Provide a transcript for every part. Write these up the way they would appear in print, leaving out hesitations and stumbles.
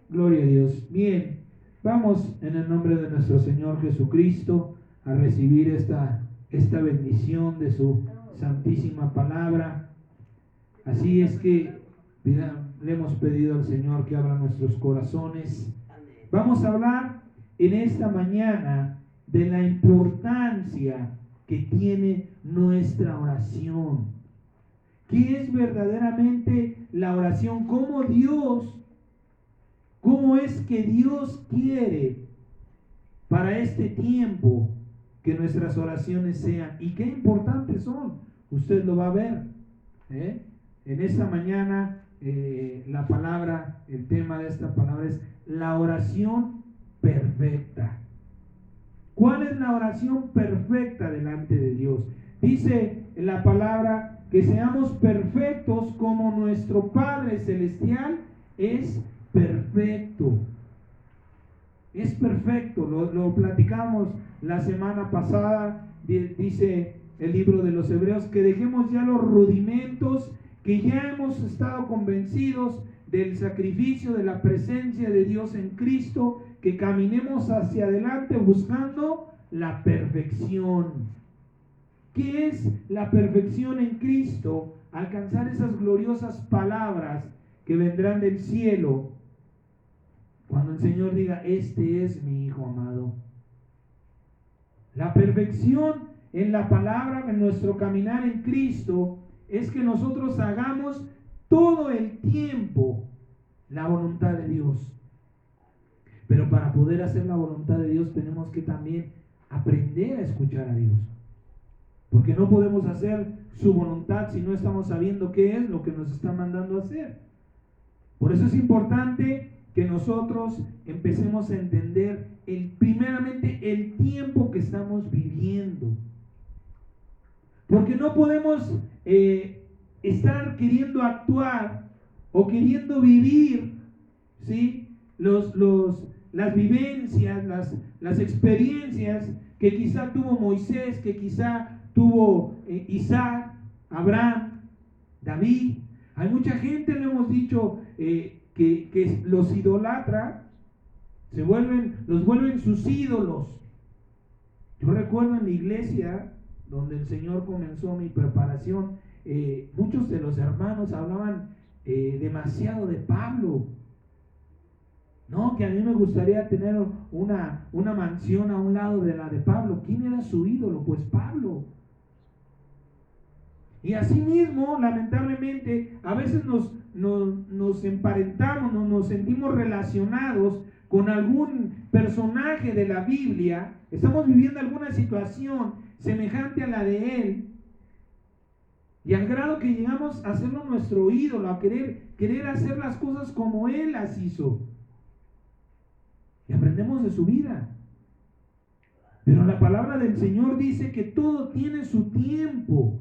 Gloria a Dios. Bien, vamos en el nombre de nuestro Señor Jesucristo a recibir esta bendición de su santísima palabra. Así es que le hemos pedido al Señor que abra nuestros corazones. Vamos a hablar en esta mañana de la importancia que tiene nuestra oración. ¿Qué es verdaderamente la oración? ¿Cómo es que Dios quiere para este tiempo que nuestras oraciones sean? Y qué importantes son. Usted lo va a ver. En esta mañana el tema de esta palabra es la oración perfecta. ¿Cuál es la oración perfecta delante de Dios? Dice la palabra que seamos perfectos como nuestro Padre Celestial es perfecto. Es perfecto. Lo platicamos la semana pasada. Dice el libro de los Hebreos que dejemos ya los rudimentos, que ya hemos estado convencidos del sacrificio, de la presencia de Dios en Cristo, que caminemos hacia adelante buscando la perfección. ¿Qué es la perfección en Cristo? Alcanzar esas gloriosas palabras que vendrán del cielo cuando el Señor diga: este es mi Hijo amado. La perfección en la palabra, en nuestro caminar en Cristo, es que nosotros hagamos todo el tiempo la voluntad de Dios. Pero para poder hacer la voluntad de Dios tenemos que también aprender a escuchar a Dios. Porque no podemos hacer su voluntad si no estamos sabiendo qué es lo que nos está mandando a hacer. Por eso es importante que nosotros empecemos a entender primeramente el tiempo que estamos viviendo. Porque no podemos estar queriendo actuar o queriendo vivir, ¿sí?, las vivencias, las experiencias que quizá tuvo Moisés, que quizá tuvo Isaac, Abraham, David. Hay mucha gente, le hemos dicho, que los idolatra, los vuelven sus ídolos. Yo recuerdo en la iglesia donde el Señor comenzó mi preparación, muchos de los hermanos hablaban demasiado de Pablo. No, que a mí me gustaría tener una mansión a un lado de la de Pablo. ¿Quién era su ídolo? Pues Pablo. Y así mismo, lamentablemente, a veces nos emparentamos, nos sentimos relacionados con algún personaje de la Biblia. Estamos viviendo alguna situación semejante a la de él. Y al grado que llegamos a hacerlo nuestro ídolo, a querer hacer las cosas como él las hizo. Y aprendemos de su vida. Pero la palabra del Señor dice que todo tiene su tiempo.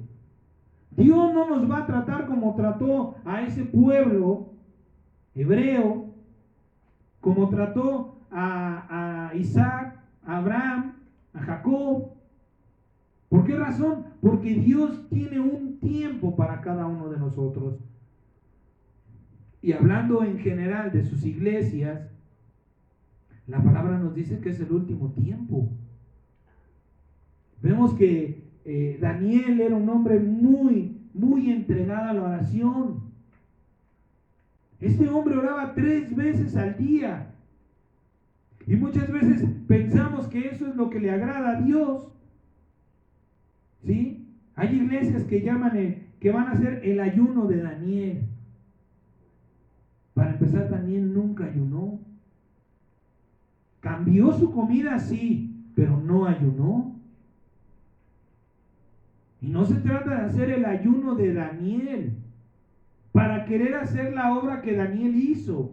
Dios no nos va a tratar como trató a ese pueblo hebreo, como trató a Isaac, a Abraham, a Jacob. ¿Por qué razón? Porque Dios tiene un tiempo para cada uno de nosotros. Y hablando en general de sus iglesias, la palabra nos dice que es el último tiempo. Vemos que Daniel era un hombre muy, muy entregado a la oración. Este hombre oraba 3 veces al día. Y muchas veces pensamos que eso es lo que le agrada a Dios. ¿Sí? Hay iglesias que van a hacer el ayuno de Daniel. Para empezar, Daniel nunca ayunó. Cambió su comida, sí, pero no ayunó. Y no se trata de hacer el ayuno de Daniel para querer hacer la obra que Daniel hizo.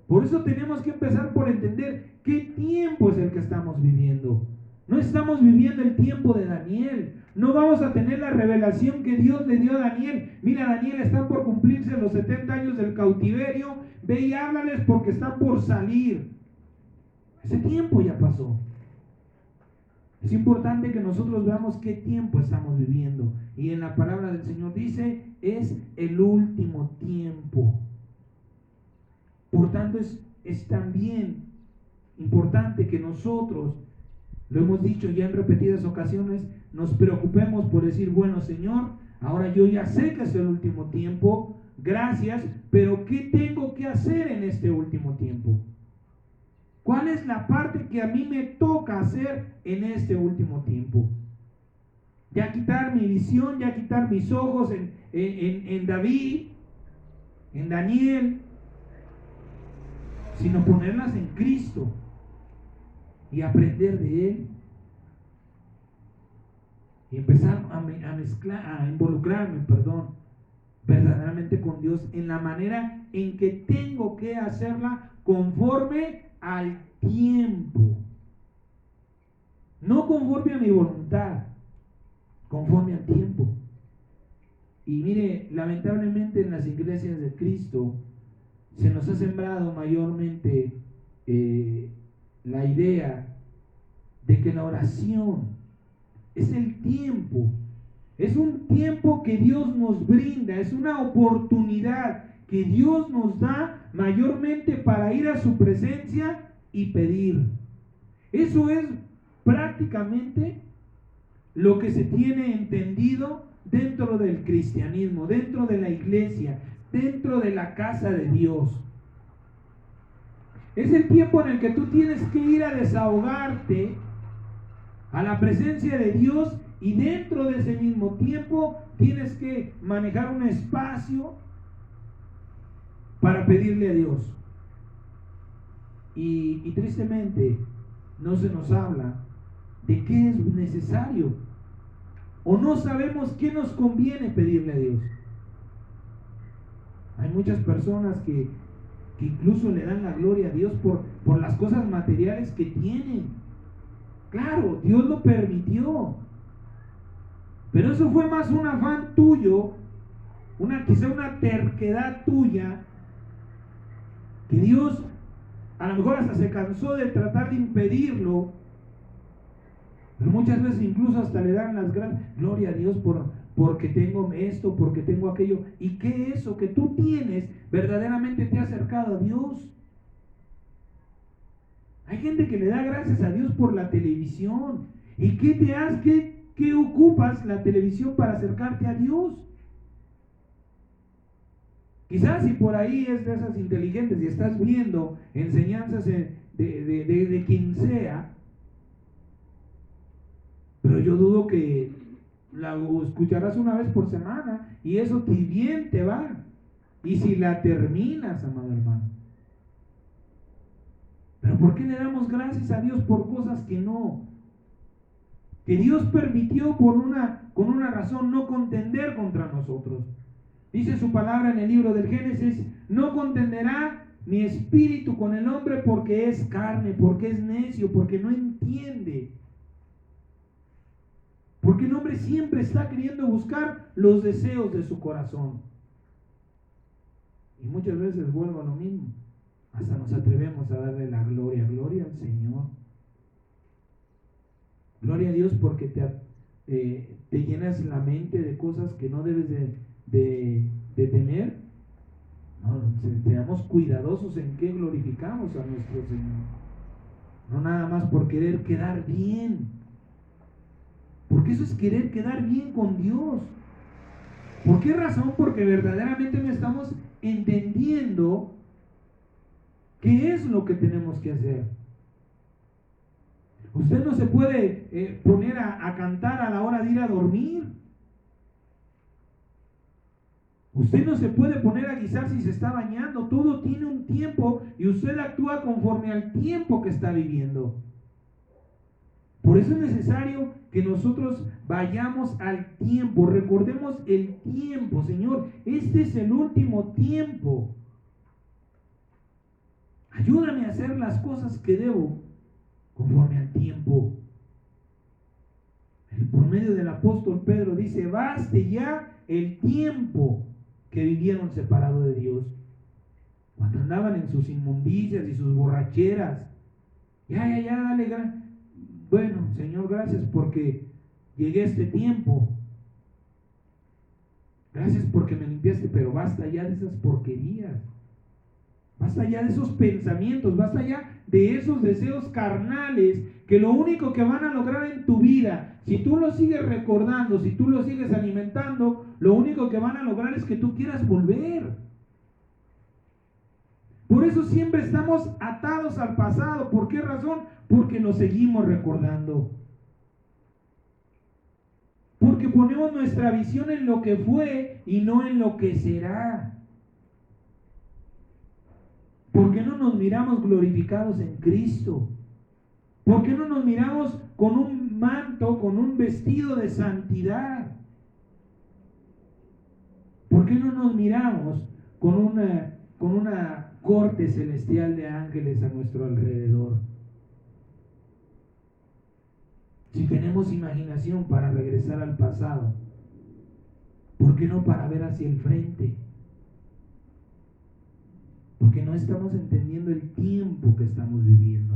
Por eso tenemos que empezar por entender qué tiempo es el que estamos viviendo. No estamos viviendo el tiempo de Daniel. No vamos a tener la revelación que Dios le dio a Daniel. Mira, Daniel, están por cumplirse los 70 años del cautiverio. Ve y háblales porque están por salir. Ese tiempo ya pasó. Es importante que nosotros veamos qué tiempo estamos viviendo. Y en la palabra del Señor dice, es el último tiempo. Por tanto, es también importante que nosotros, lo hemos dicho ya en repetidas ocasiones, nos preocupemos por decir, bueno, Señor, ahora yo ya sé que es el último tiempo, gracias, pero ¿qué tengo que hacer en este último tiempo? ¿Cuál es la parte que a mí me toca hacer en este último tiempo? Ya quitar mi visión, ya quitar mis ojos en David, en Daniel, sino ponerlas en Cristo y aprender de Él. Y empezar a involucrarme, verdaderamente con Dios en la manera en que tengo que hacerla conforme al tiempo. No conforme a mi voluntad, conforme al tiempo. Y mire, lamentablemente en las iglesias de Cristo se nos ha sembrado mayormente la idea de que la oración es el tiempo, es un tiempo que Dios nos brinda, es una oportunidad que Dios nos da mayormente para ir a su presencia y pedir. Eso es prácticamente lo que se tiene entendido dentro del cristianismo, dentro de la iglesia, dentro de la casa de Dios. Es el tiempo en el que tú tienes que ir a desahogarte a la presencia de Dios, y dentro de ese mismo tiempo tienes que manejar un espacio para pedirle a Dios. Y tristemente no se nos habla de qué es necesario, o no sabemos qué nos conviene pedirle a Dios. Hay muchas personas que incluso le dan la gloria a Dios por las cosas materiales que tienen. Claro, Dios lo permitió, pero eso fue más un afán tuyo, quizá una terquedad tuya, que Dios a lo mejor hasta se cansó de tratar de impedirlo. Pero muchas veces incluso hasta le dan las gracias, gloria a Dios porque tengo esto, porque tengo aquello. ¿Y qué eso que tú tienes verdaderamente te ha acercado a Dios? Hay gente que le da gracias a Dios por la televisión. ¿Y qué ocupas la televisión para acercarte a Dios? Quizás si por ahí es de esas inteligentes y estás viendo enseñanzas de quien sea, pero yo dudo que la escucharás una vez por semana y eso bien te va. Y si la terminas, amado hermano. Pero ¿por qué le damos gracias a Dios por cosas que no? Que Dios permitió con una razón, no contender contra nosotros. Dice su palabra en el libro del Génesis: no contenderá mi espíritu con el hombre porque es carne, porque es necio, porque no entiende. Porque el hombre siempre está queriendo buscar los deseos de su corazón. Y muchas veces vuelvo a lo mismo. Hasta nos atrevemos a darle la gloria al Señor. Gloria a Dios porque te llenas la mente de cosas que no debes de tener. No, seamos cuidadosos en qué glorificamos a nuestro Señor. No nada más por querer quedar bien. Porque eso es querer quedar bien con Dios. ¿Por qué razón? Porque verdaderamente no estamos entendiendo qué es lo que tenemos que hacer. Usted no se puede poner a cantar a la hora de ir a dormir. Usted no se puede poner a guisar si se está bañando. Todo tiene un tiempo y usted actúa conforme al tiempo que está viviendo. Por eso es necesario que nosotros vayamos al tiempo. Recordemos el tiempo, Señor. Este es el último tiempo. Ayúdame a hacer las cosas que debo conforme al tiempo. Por medio del apóstol Pedro dice: baste ya el tiempo que vivieron separados de Dios. Cuando andaban en sus inmundicias y sus borracheras. Ya, dale gracias. Bueno, Señor, gracias porque llegué a este tiempo. Gracias porque me limpiaste, pero basta ya de esas porquerías. Basta ya de esos pensamientos, basta ya de esos deseos carnales que lo único que van a lograr en tu vida, si tú lo sigues recordando, si tú lo sigues alimentando, lo único que van a lograr es que tú quieras volver. Por eso siempre estamos atados al pasado. ¿Por qué razón? Porque lo seguimos recordando. Porque ponemos nuestra visión en lo que fue y no en lo que será. ¿Por qué no nos miramos glorificados en Cristo? ¿Por qué no nos miramos con un manto, con un vestido de santidad? ¿Por qué no nos miramos con una corte celestial de ángeles a nuestro alrededor? Si tenemos imaginación para regresar al pasado, ¿por qué no para ver hacia el frente? Porque no estamos entendiendo el tiempo que estamos viviendo.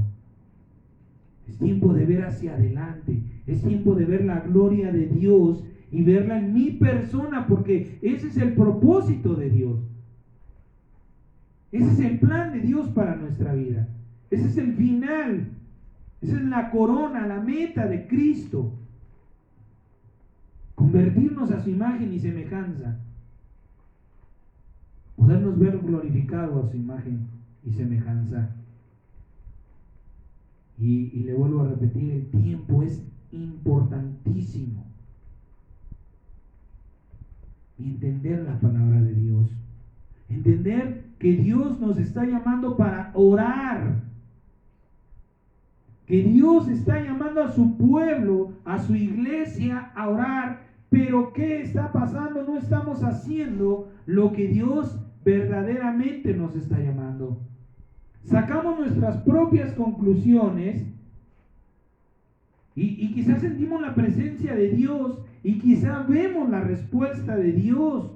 Es tiempo de ver hacia adelante. Es tiempo de ver la gloria de Dios y verla en mi persona, porque ese es el propósito de Dios. Ese es el plan de Dios para nuestra vida. Ese es el final. Esa es la corona, la meta de Cristo. Convertirnos a su imagen y semejanza. Podernos ver glorificados a su imagen y semejanza. Y le vuelvo a repetir, el tiempo es importantísimo. Y entender la palabra de Dios. Entender que Dios nos está llamando para orar. Que Dios está llamando a su pueblo, a su iglesia a orar. Pero ¿qué está pasando? No estamos haciendo lo que Dios verdaderamente nos está llamando. Sacamos nuestras propias conclusiones y quizás sentimos la presencia de Dios y quizás vemos la respuesta de Dios.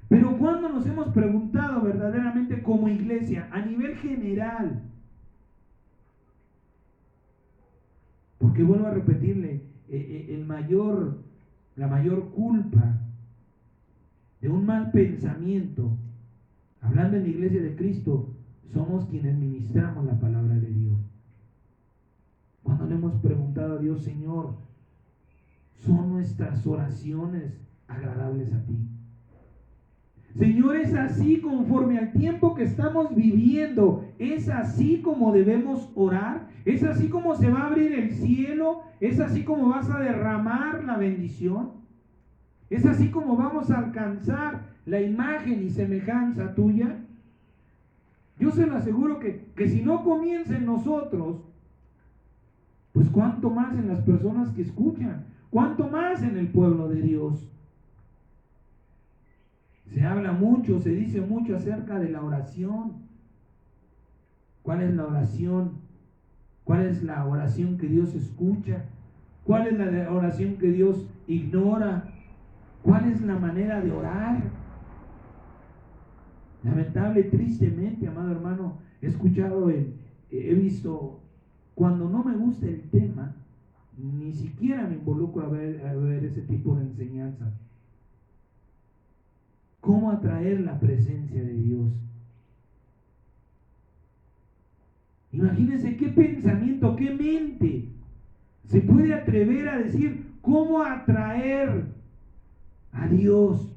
Pero ¿cuándo nos hemos preguntado verdaderamente como iglesia, a nivel general? Porque vuelvo a repetirle, la mayor culpa de un mal pensamiento, hablando en la iglesia de Cristo, somos quienes ministramos la palabra de Dios. Cuando le hemos preguntado a Dios, Señor, ¿son nuestras oraciones agradables a ti? Señor, ¿es así conforme al tiempo que estamos viviendo? ¿Es así como debemos orar? ¿Es así como se va a abrir el cielo? ¿Es así como vas a derramar la bendición? ¿Es así como vamos a alcanzar la imagen y semejanza tuya? Yo se lo aseguro que si no comienza en nosotros, pues cuánto más en las personas que escuchan, cuánto más en el pueblo de Dios. Se habla mucho, se dice mucho acerca de la oración. ¿Cuál es la oración? ¿Cuál es la oración que Dios escucha? ¿Cuál es la oración que Dios ignora? ¿Cuál es la manera de orar? Lamentable, tristemente, amado hermano, he visto, cuando no me gusta el tema, ni siquiera me involucro a ver ese tipo de enseñanzas. ¿Cómo atraer la presencia de Dios? Imagínense qué pensamiento, qué mente se puede atrever a decir cómo atraer a Dios.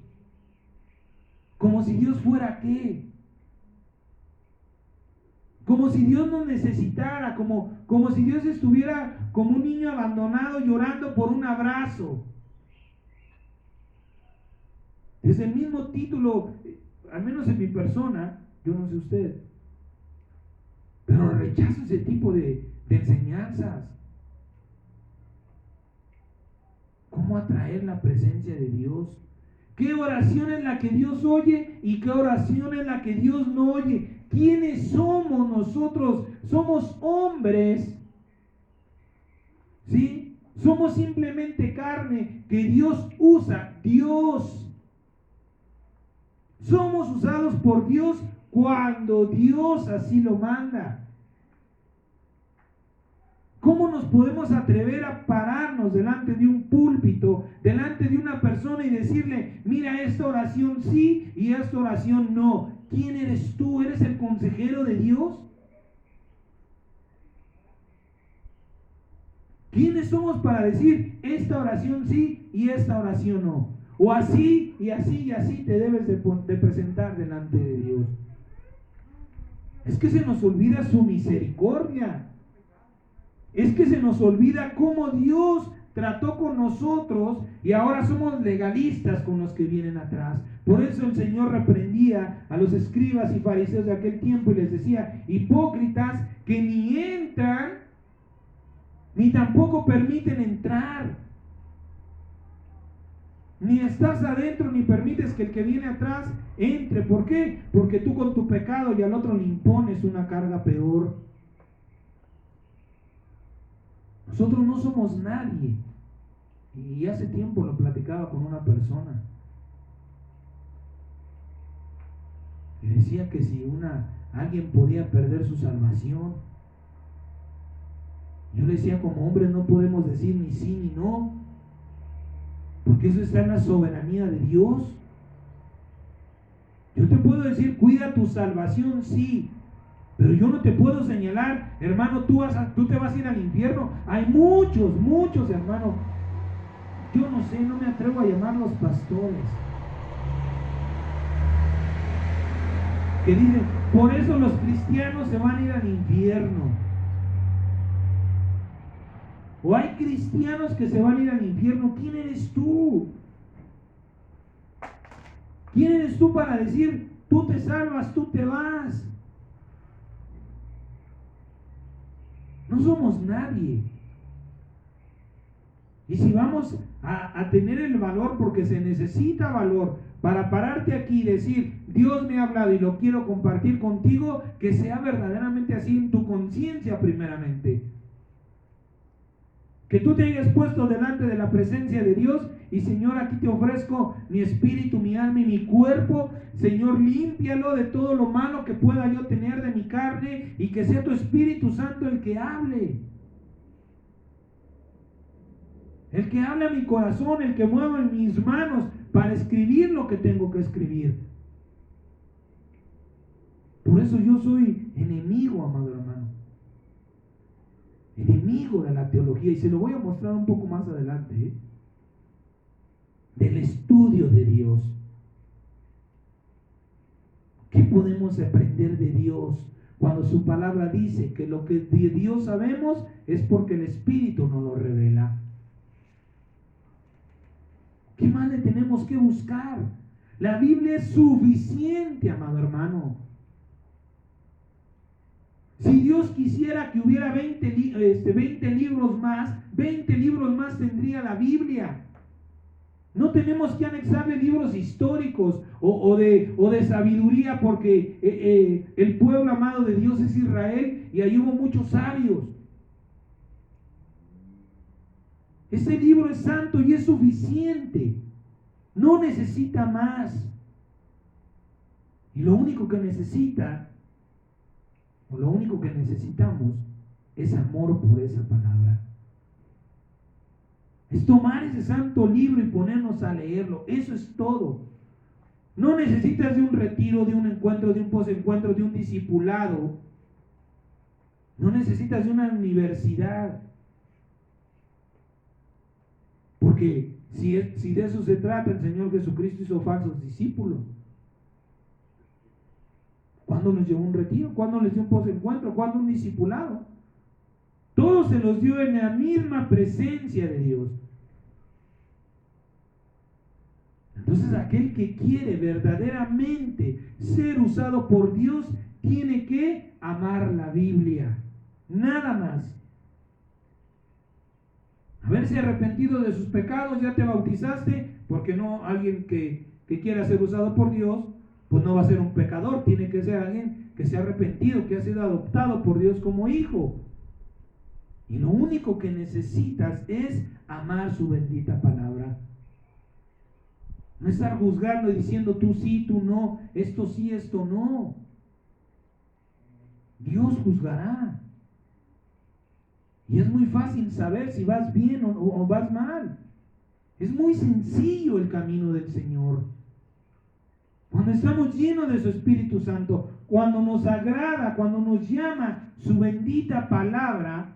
Como si Dios fuera ¿qué? Como si Dios nos necesitara, como si Dios estuviera como un niño abandonado llorando por un abrazo. Es el mismo título, al menos en mi persona, yo no sé usted, pero rechazo ese tipo de enseñanzas. ¿Cómo atraer la presencia de Dios? ¿Qué oración es la que Dios oye y qué oración es la que Dios no oye? ¿Quiénes somos nosotros? Somos hombres, ¿sí? Somos simplemente carne que Dios usa. Dios. Somos usados por Dios cuando Dios así lo manda. ¿Cómo nos podemos atrever a pararnos delante de un púlpito, delante de una persona y decirle, mira, esta oración sí y esta oración no? ¿quién eres tú? ¿Eres el consejero de Dios? ¿Quiénes somos para decir esta oración sí y esta oración no? O así y así y así te debes de presentar delante de Dios. Es que se nos olvida su misericordia. Es que se nos olvida cómo Dios trató con nosotros y ahora somos legalistas con los que vienen atrás. Por eso el Señor reprendía a los escribas y fariseos de aquel tiempo y les decía: hipócritas que ni entran ni tampoco permiten entrar. Ni estás adentro ni permites que el que viene atrás entre. ¿Por qué? Porque tú con tu pecado y al otro le impones una carga peor. Nosotros no somos nadie. Y hace tiempo lo platicaba con una persona. Y decía que si alguien podía perder su salvación. Yo le decía, como hombres no podemos decir ni sí ni no, porque eso está en la soberanía de Dios. Yo te puedo decir, cuida tu salvación, sí, pero yo no te puedo señalar, hermano, tú te vas a ir al infierno. Hay muchos, hermano. Yo no sé, no me atrevo a llamarlos pastores, que dicen, por eso los cristianos se van a ir al infierno. O hay cristianos que se van a ir al infierno. ¿Quién eres tú? ¿Quién eres tú para decir, tú te salvas, tú te vas? No somos nadie. Y si vamos a tener el valor, porque se necesita valor para pararte aquí y decir, Dios me ha hablado y lo quiero compartir contigo, que sea verdaderamente así en tu conciencia primeramente. Que tú te hayas puesto delante de la presencia de Dios y: Señor, aquí te ofrezco mi espíritu, mi alma y mi cuerpo. Señor, límpialo de todo lo malo que pueda yo tener de mi carne, y que sea tu Espíritu Santo el que hable. El que hable a mi corazón, el que mueva en mis manos para escribir lo que tengo que escribir. Por eso yo soy enemigo, amado hermano. Enemigo de la teología, y se lo voy a mostrar un poco más adelante, del estudio de Dios. ¿Qué podemos aprender de Dios cuando su palabra dice que lo que de Dios sabemos es porque el Espíritu nos lo revela? ¿Qué más le tenemos que buscar? La Biblia es suficiente, amado hermano. Si Dios quisiera que hubiera 20 libros más tendría la Biblia. No tenemos que anexarle libros históricos o de sabiduría, porque el pueblo amado de Dios es Israel y ahí hubo muchos sabios. Ese libro es santo y es suficiente. No necesita más. Y lo único que necesitamos es amor por esa palabra. Es tomar ese santo libro y ponernos a leerlo. Eso es todo. No necesitas de un retiro, de un encuentro, de un posencuentro, de un discipulado. No necesitas de una universidad. Porque si de eso se trata, el Señor Jesucristo hizo falsos discípulos. ¿Cuándo les llevó un retiro? ¿Cuándo les dio un posencuentro? ¿Cuándo un discipulado? Todos se los dio en la misma presencia de Dios. Entonces, aquel que quiere verdaderamente ser usado por Dios tiene que amar la Biblia. Nada más. Haberse arrepentido de sus pecados, ya te bautizaste, porque no alguien que quiera ser usado por Dios, pues no va a ser un pecador, tiene que ser alguien que se ha arrepentido, que ha sido adoptado por Dios como hijo. Y lo único que necesitas es amar su bendita palabra. No estar juzgando y diciendo tú sí, tú no, esto sí, esto no. Dios juzgará. Y es muy fácil saber si vas bien o vas mal. Es muy sencillo el camino del Señor. Cuando estamos llenos de su Espíritu Santo, cuando nos agrada, cuando nos llama su bendita palabra,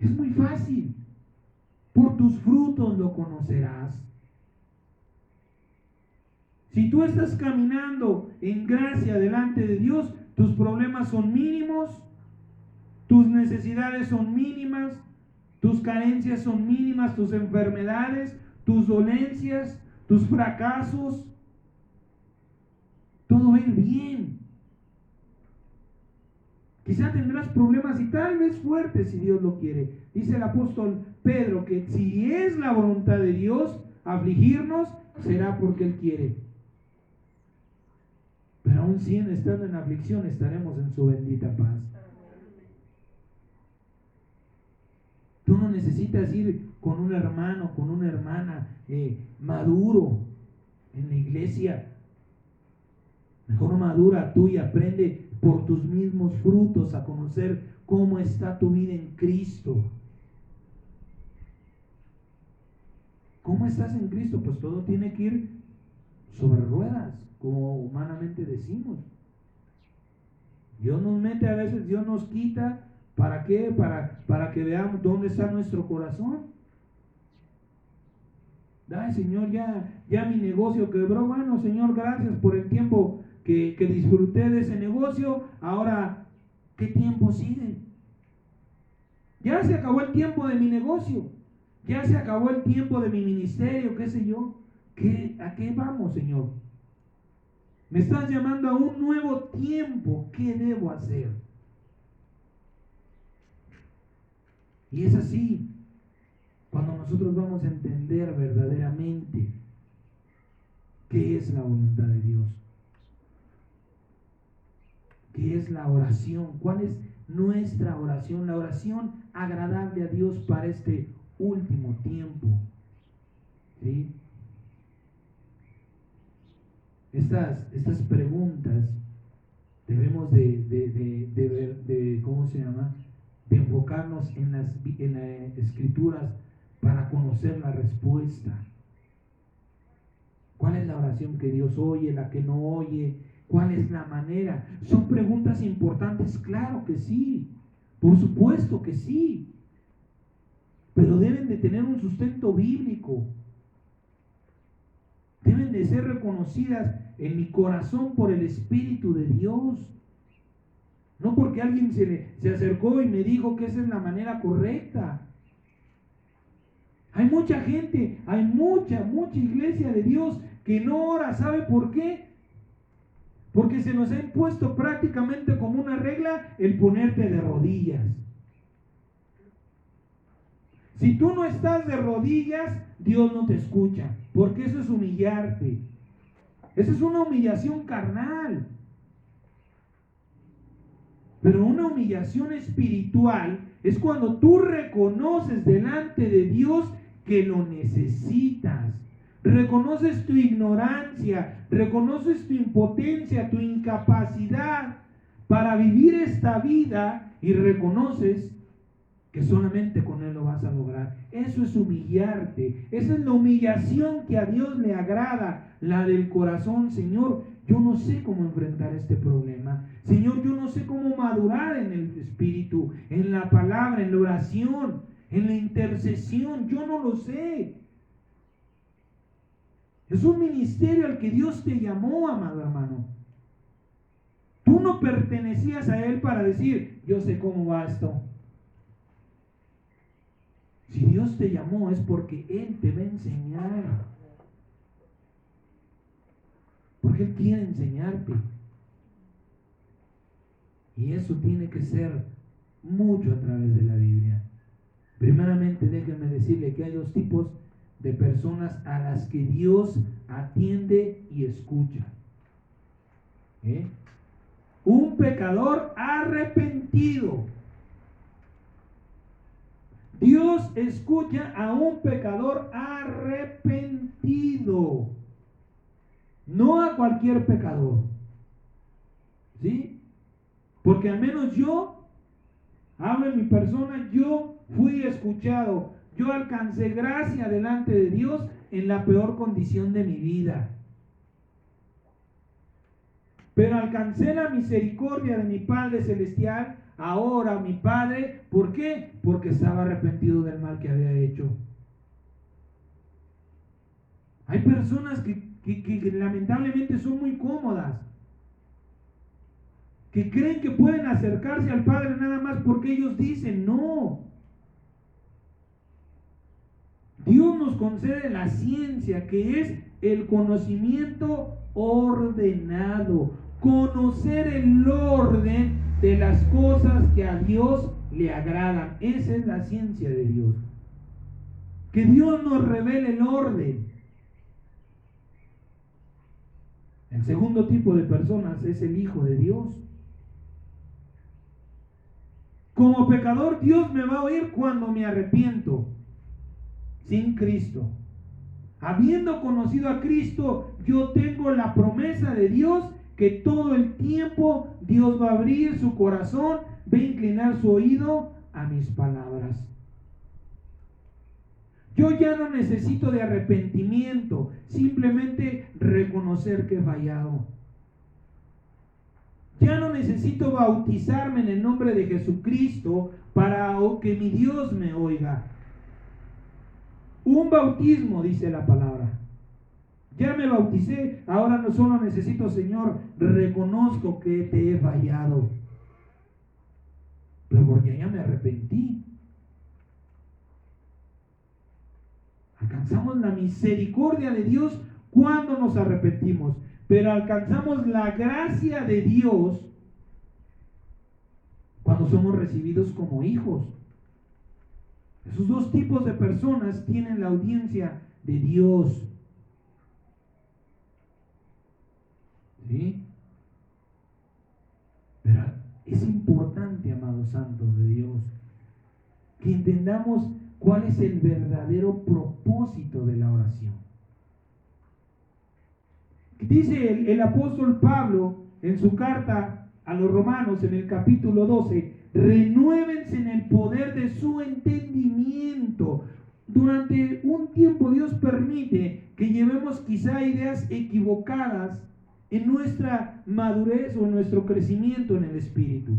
es muy fácil. Por tus frutos lo conocerás. Si tú estás caminando en gracia delante de Dios, tus problemas son mínimos, tus necesidades son mínimas, tus carencias son mínimas, tus enfermedades, tus dolencias, tus fracasos, todo va a ir bien. Quizá tendrás problemas y tal vez fuertes si Dios lo quiere. Dice el apóstol Pedro que si es la voluntad de Dios afligirnos, será porque Él quiere. Pero aún si estando en aflicción, estaremos en su bendita paz. Tú no necesitas ir con un hermano, con una hermana maduro en la iglesia. Mejor madura tú y aprende por tus mismos frutos a conocer cómo está tu vida en Cristo. ¿Cómo estás en Cristo? Pues todo tiene que ir sobre ruedas, como humanamente decimos. Dios nos mete a veces, Dios nos quita. ¿Para qué? Para que veamos dónde está nuestro corazón. Ay, Señor, ya mi negocio quebró. Bueno, Señor, gracias por el tiempo que disfruté de ese negocio. Ahora, ¿qué tiempo sigue? Ya se acabó el tiempo de mi negocio. Ya se acabó el tiempo de mi ministerio, qué sé yo. ¿A qué vamos, Señor? Me estás llamando a un nuevo tiempo. ¿Qué debo hacer? Y es así cuando nosotros vamos a entender verdaderamente qué es la voluntad de Dios, qué es la oración, cuál es nuestra oración, la oración agradable a Dios para este último tiempo. ¿Sí? Estas preguntas debemos de ¿cómo se llama? De enfocarnos en las escrituras para conocer la respuesta. ¿Cuál es la oración que Dios oye, la que no oye? ¿Cuál es la manera? ¿Son preguntas importantes? Claro que sí, por supuesto que sí, pero deben de tener un sustento bíblico. Deben de ser reconocidas en mi corazón por el Espíritu de Dios. No porque alguien se acercó y me dijo que esa es la manera correcta. Hay mucha gente, hay mucha iglesia de Dios que no ora. ¿Sabe por qué? Porque se nos ha impuesto prácticamente como una regla el ponerte de rodillas. Si tú no estás de rodillas, Dios no te escucha, porque eso es humillarte. Eso es una humillación carnal. Pero una humillación espiritual es cuando tú reconoces delante de Dios que lo necesitas. Reconoces tu ignorancia, reconoces tu impotencia, tu incapacidad para vivir esta vida y reconoces que solamente con Él lo vas a lograr. Eso es humillarte. Esa es la humillación que a Dios le agrada, la del corazón. Señor, yo no sé cómo enfrentar este problema. Señor, yo no sé cómo madurar en el Espíritu, en la palabra, en la oración, en la intercesión. Yo no lo sé. Es un ministerio al que Dios te llamó, amado hermano. Tú no pertenecías a Él para decir, yo sé cómo va esto. Si Dios te llamó es porque Él te va a enseñar. Porque Él quiere enseñarte. Y eso tiene que ser mucho a través de la Biblia. Primeramente, déjenme decirle que hay dos tipos de personas a las que Dios atiende y escucha. Un pecador arrepentido. Dios escucha a un pecador arrepentido, no a cualquier pecador. ¿Sí? Porque al menos yo, hablo en mi persona, yo fui escuchado, yo alcancé gracia delante de Dios en la peor condición de mi vida. Pero alcancé la misericordia de mi Padre Celestial, ahora mi Padre. ¿Por qué? Porque estaba arrepentido del mal que había hecho. Hay personas que lamentablemente son muy cómodas, que creen que pueden acercarse al Padre nada más porque ellos dicen. No. Dios nos concede la ciencia, que es el conocimiento ordenado. Conocer el orden de las cosas que a Dios le agradan. Esa es la ciencia de Dios. Que Dios nos revele el orden. El segundo tipo de personas es el Hijo de Dios. Como pecador, Dios me va a oír cuando me arrepiento. Sin Cristo. Habiendo conocido a Cristo, yo tengo la promesa de Dios que todo el tiempo Dios va a abrir su corazón, va a inclinar su oído a mis palabras. Yo ya no necesito de arrepentimiento, simplemente reconocer que he fallado. Ya no necesito bautizarme en el nombre de Jesucristo para que mi Dios me oiga. Un bautismo, dice la palabra. Ya me bauticé, ahora no solo necesito, Señor, reconozco que te he fallado, pero porque ya me arrepentí. Alcanzamos la misericordia de Dios cuando nos arrepentimos, pero alcanzamos la gracia de Dios cuando somos recibidos como hijos. Esos dos tipos de personas tienen la audiencia de Dios. ¿Sí? Pero es importante, amados santos de Dios, que entendamos cuál es el verdadero propósito de la oración. Dice el apóstol Pablo en su carta a los Romanos, en el capítulo 12, renuévense en el poder de su entendimiento. Durante un tiempo Dios permite que llevemos quizá ideas equivocadas en nuestra madurez o en nuestro crecimiento en el Espíritu.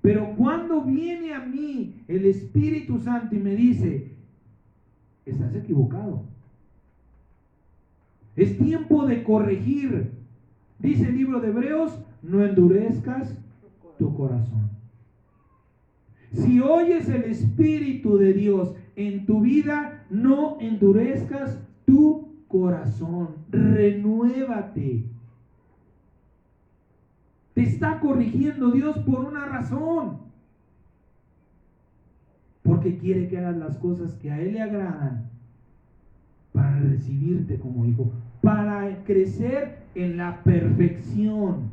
Pero cuando viene a mí el Espíritu Santo y me dice, estás equivocado, es tiempo de corregir. Dice el libro de Hebreos, no endurezcas tu corazón. Si oyes el Espíritu de Dios en tu vida, no endurezcas tu corazón. Renuévate. Te está corrigiendo Dios por una razón. Porque quiere que hagas las cosas que a Él le agradan, para recibirte como hijo, para crecer en la perfección.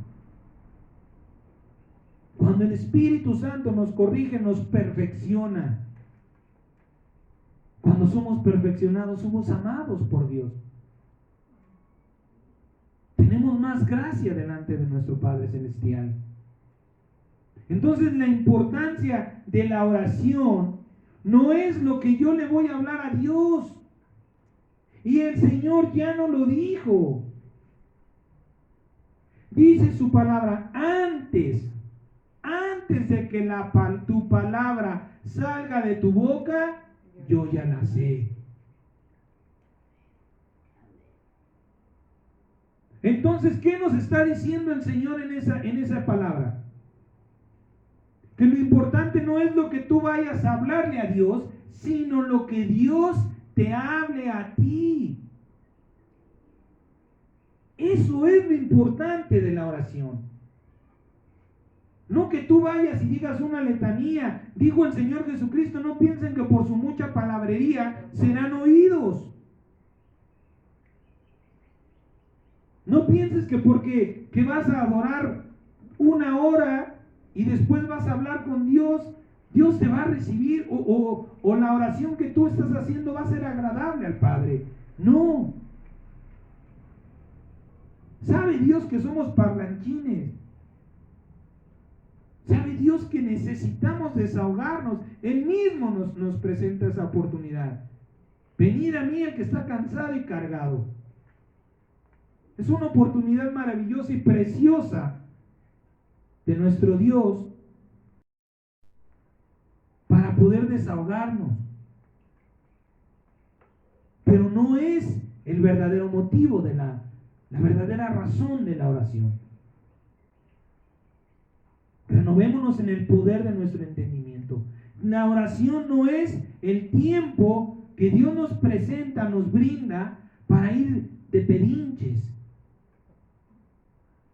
Cuando el Espíritu Santo nos corrige, nos perfecciona. Cuando somos perfeccionados, somos amados por Dios. Tenemos más gracia delante de nuestro Padre Celestial. Entonces, la importancia de la oración no es lo que yo le voy a hablar a Dios. Y el Señor ya no lo dijo. Dice su palabra, antes de que tu palabra salga de tu boca, yo ya la sé. Entonces, ¿qué nos está diciendo el Señor en esa palabra? Que lo importante no es lo que tú vayas a hablarle a Dios, sino lo que Dios te hable a ti. Eso es lo importante de la oración. No que tú vayas y digas una letanía. Dijo el Señor Jesucristo, no piensen que por su mucha palabrería serán oídos. No pienses que porque vas a adorar una hora y después vas a hablar con Dios, Dios te va a recibir o la oración que tú estás haciendo va a ser agradable al Padre. No. ¿Sabe Dios que somos parlanchines? ¿Sabe Dios que necesitamos desahogarnos? Él mismo nos presenta esa oportunidad. Venid a mí el que está cansado y cargado. Es una oportunidad maravillosa y preciosa de nuestro Dios para poder desahogarnos. Pero no es el verdadero motivo de la verdadera razón de la oración. Renovémonos en el poder de nuestro entendimiento. La oración no es el tiempo que Dios nos presenta, nos brinda para ir de pedinches,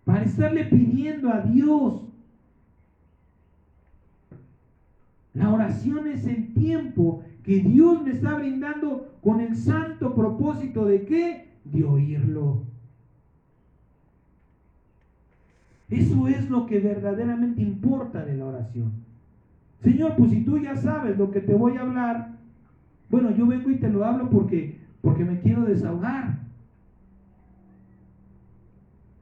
para estarle pidiendo a Dios. La oración es el tiempo que Dios me está brindando con el santo propósito de ¿qué? De oírlo. Eso es lo que verdaderamente importa de la oración. Señor, pues si tú ya sabes lo que te voy a hablar, bueno, yo vengo y te lo hablo porque me quiero desahogar.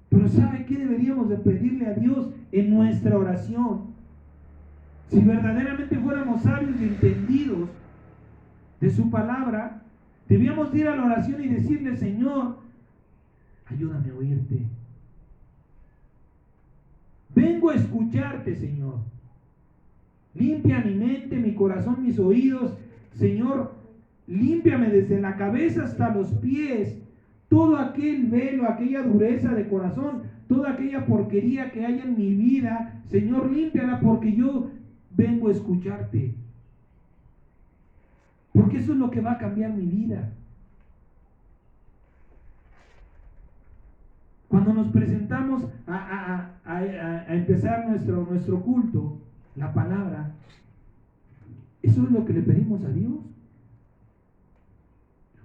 Pero ¿sabe qué deberíamos de pedirle a Dios en nuestra oración? Si verdaderamente fuéramos sabios y entendidos de su palabra, debíamos ir a la oración y decirle: Señor, ayúdame a oírte. Vengo a escucharte, Señor. Limpia mi mente, mi corazón, mis oídos. Señor, límpiame desde la cabeza hasta los pies. Todo aquel velo, aquella dureza de corazón, toda aquella porquería que hay en mi vida, Señor, límpiala, porque yo vengo a escucharte. Porque eso es lo que va a cambiar mi vida. Cuando nos presentamos a empezar nuestro culto, la palabra, eso es lo que le pedimos a Dios.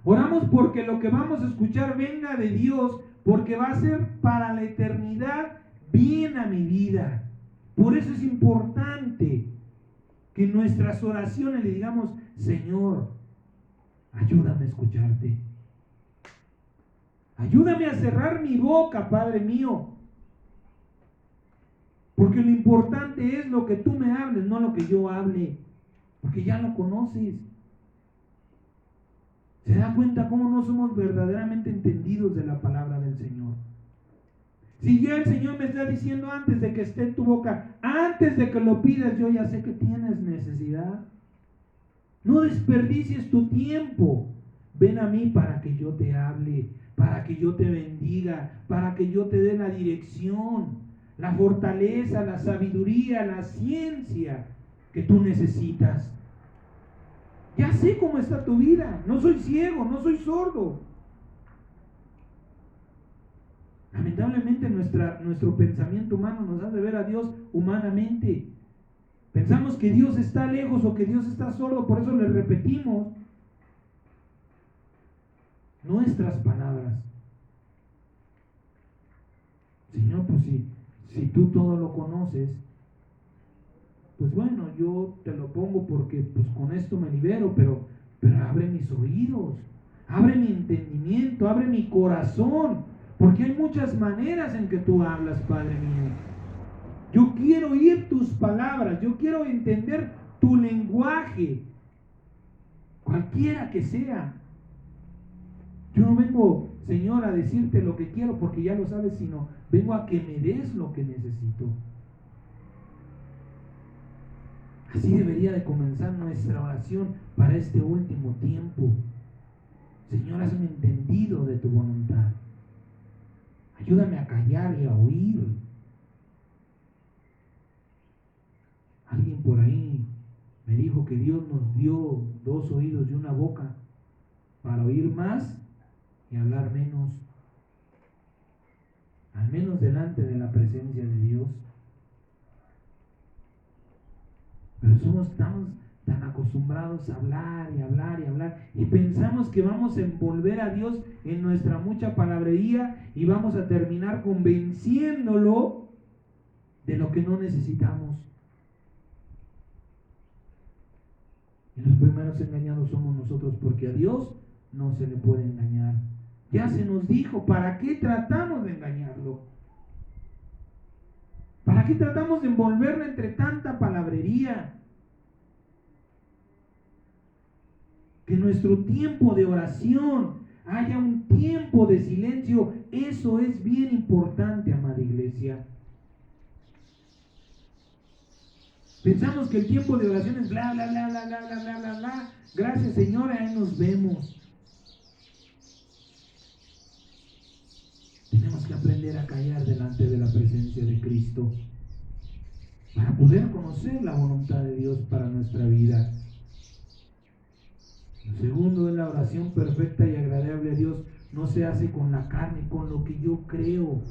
Oramos porque lo que vamos a escuchar venga de Dios, porque va a ser para la eternidad bien a mi vida. Por eso es importante que en nuestras oraciones le digamos: Señor, ayúdame a escucharte. Ayúdame a cerrar mi boca, Padre mío. Porque lo importante es lo que tú me hables, no lo que yo hable. Porque ya lo conoces. ¿Se da cuenta cómo no somos verdaderamente entendidos de la palabra del Señor? Si ya el Señor me está diciendo antes de que esté en tu boca, antes de que lo pidas, yo ya sé que tienes necesidad. No desperdicies tu tiempo. Ven a mí para que yo te hable, para que yo te bendiga, para que yo te dé la dirección, la fortaleza, la sabiduría, la ciencia que tú necesitas. Ya sé cómo está tu vida. No soy ciego, no soy sordo. Lamentablemente nuestro pensamiento humano nos hace ver a Dios humanamente. Pensamos que Dios está lejos o que Dios está sordo, por eso le repetimos nuestras palabras. Señor, pues si tú todo lo conoces, pues bueno, yo te lo pongo porque pues con esto me libero, pero abre mis oídos, abre mi entendimiento, abre mi corazón, porque hay muchas maneras en que tú hablas, Padre mío. Yo quiero oír tus palabras, yo quiero entender tu lenguaje, cualquiera que sea. Yo no vengo, Señor, a decirte lo que quiero porque ya lo sabes, sino vengo a que me des lo que necesito. Así debería de comenzar nuestra oración para este último tiempo. Señor, hazme entendido de tu voluntad. Ayúdame a callar y a oír. Alguien por ahí me dijo que Dios nos dio 2 oídos y una boca para oír más y hablar menos, al menos delante de la presencia de Dios. Pero somos tan acostumbrados a hablar y hablar y hablar, y pensamos que vamos a envolver a Dios en nuestra mucha palabrería y vamos a terminar convenciéndolo de lo que no necesitamos. Y los primeros engañados somos nosotros, porque a Dios no se le puede engañar. Ya se nos dijo, ¿para qué tratamos de engañarlo? ¿Para qué tratamos de envolverlo entre tanta palabrería? Que nuestro tiempo de oración haya un tiempo de silencio. Eso es bien importante, amada iglesia. Pensamos que el tiempo de oración es bla, bla, bla, bla, bla, bla, bla, bla, bla. Gracias, Señor, ahí nos vemos. Tenemos que aprender a callar delante de la presencia de Cristo para poder conocer la voluntad de Dios para nuestra vida. Lo segundo es la oración perfecta y agradable a Dios. No se hace con la carne, con lo que yo creo,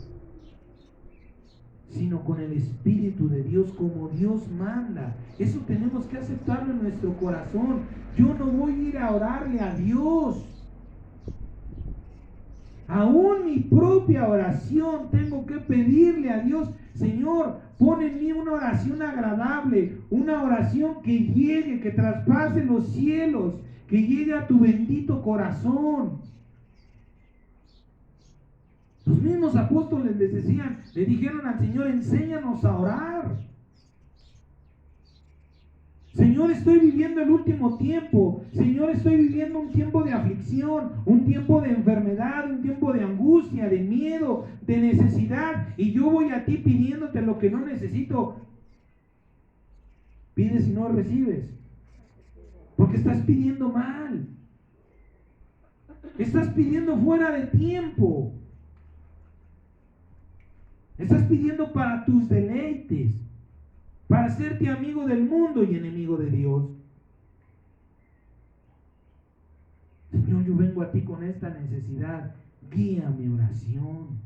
sino con el Espíritu de Dios, como Dios manda. Eso tenemos que aceptarlo en nuestro corazón. Yo no voy a ir a orarle a Dios. Aún mi propia oración tengo que pedirle a Dios: Señor, pon en mí una oración agradable, una oración que llegue, que traspase los cielos, que llegue a tu bendito corazón. Los mismos apóstoles le dijeron al Señor: enséñanos a orar. Señor, estoy viviendo el último tiempo. Señor, estoy viviendo un tiempo de aflicción, un tiempo de enfermedad, un tiempo de angustia, de miedo, de necesidad. Y yo voy a ti pidiéndote lo que no necesito. Pides y no recibes, porque estás pidiendo mal. Estás pidiendo fuera de tiempo. Estás pidiendo para tus deleites, para hacerte amigo del mundo y enemigo de Dios. Señor, yo vengo a ti con esta necesidad. Guía mi oración.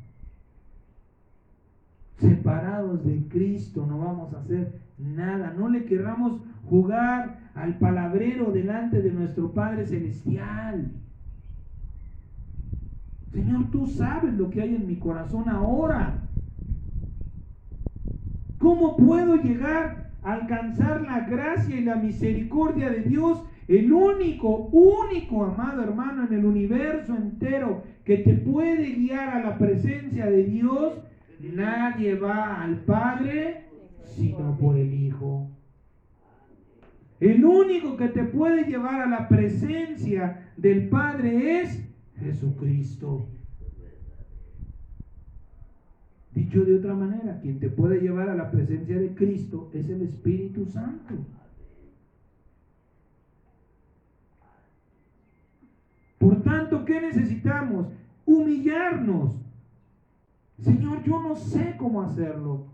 Separados de Cristo no vamos a hacer nada. No le querramos jugar al palabrero delante de nuestro Padre Celestial. Señor, tú sabes lo que hay en mi corazón ahora. ¿Cómo puedo llegar a alcanzar la gracia y la misericordia de Dios? El único, amado hermano, en el universo entero que te puede guiar a la presencia de Dios. Nadie va al Padre sino por el Hijo. El único que te puede llevar a la presencia del Padre es Jesucristo. Dicho de otra manera, quien te puede llevar a la presencia de Cristo es el Espíritu Santo. Por tanto, ¿qué necesitamos? Humillarnos. Señor, yo no sé cómo hacerlo.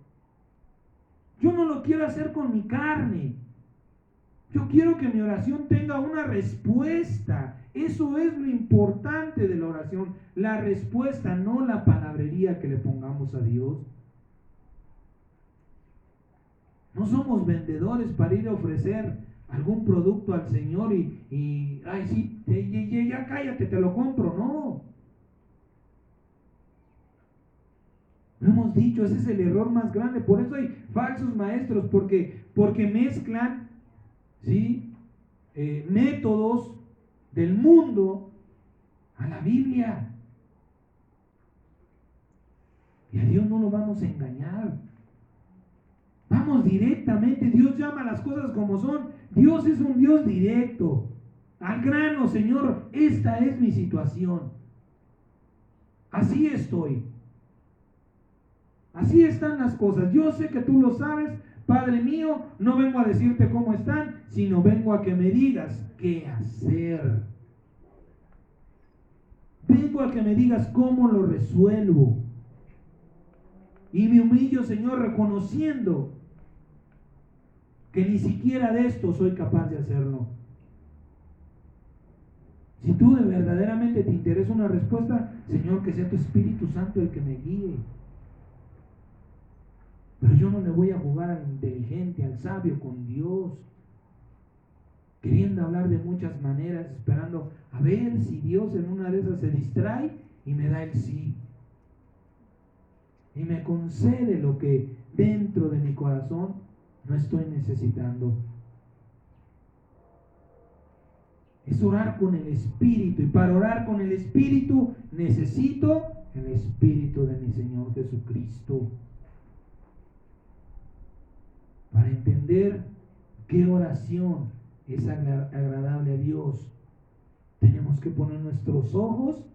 Yo no lo quiero hacer con mi carne. Yo quiero que mi oración tenga una respuesta. Eso es lo importante de la oración. La respuesta, no la palabrería que le pongamos a Dios. No somos vendedores para ir a ofrecer algún producto al Señor y ay, sí, ya cállate, te lo compro. No. Lo hemos dicho, ese es el error más grande. Por eso hay falsos maestros, porque mezclan, ¿sí?, métodos del mundo a la Biblia. Y a Dios no lo vamos a engañar. Vamos directamente. Dios llama las cosas como son. Dios es un Dios directo. Al grano: Señor, esta es mi situación. Así estoy. Así están las cosas. Yo sé que tú lo sabes, Padre mío. No vengo a decirte cómo están, sino vengo a que me digas qué hacer. Vengo a que me digas cómo lo resuelvo. Y me humillo, Señor, reconociendo que ni siquiera de esto soy capaz de hacerlo. Si tú de verdaderamente te interesa una respuesta, Señor, que sea tu Espíritu Santo el que me guíe. Pero yo no le voy a jugar al inteligente, al sabio con Dios, queriendo hablar de muchas maneras, esperando a ver si Dios en una de esas se distrae y me da el sí. Y me concede lo que dentro de mi corazón no estoy necesitando. Es orar con el Espíritu. Y para orar con el Espíritu necesito el Espíritu de mi Señor Jesucristo. Para entender qué oración es agradable a Dios, tenemos que poner nuestros ojos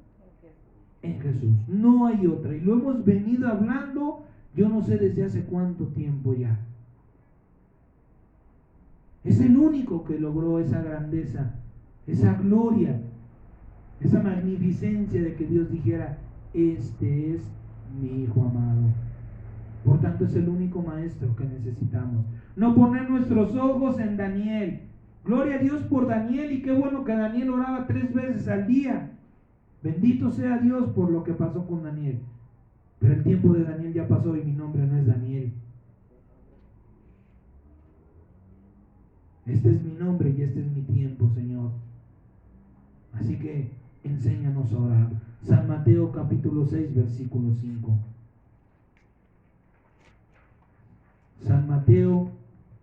en Jesús. No hay otra. Y lo hemos venido hablando, yo no sé desde hace cuánto tiempo ya. Es el único que logró esa grandeza, esa gloria, esa magnificencia de que Dios dijera, este es mi Hijo amado. Por tanto, es el único maestro que necesitamos. No poner nuestros ojos en Daniel. Gloria a Dios por Daniel, y qué bueno que Daniel oraba 3 veces al día. Bendito sea Dios por lo que pasó con Daniel. Pero el tiempo de Daniel ya pasó y mi nombre no es Daniel. Este es mi nombre y este es mi tiempo, Señor. Así que enséñanos a orar. San Mateo capítulo 6, versículo 5. San Mateo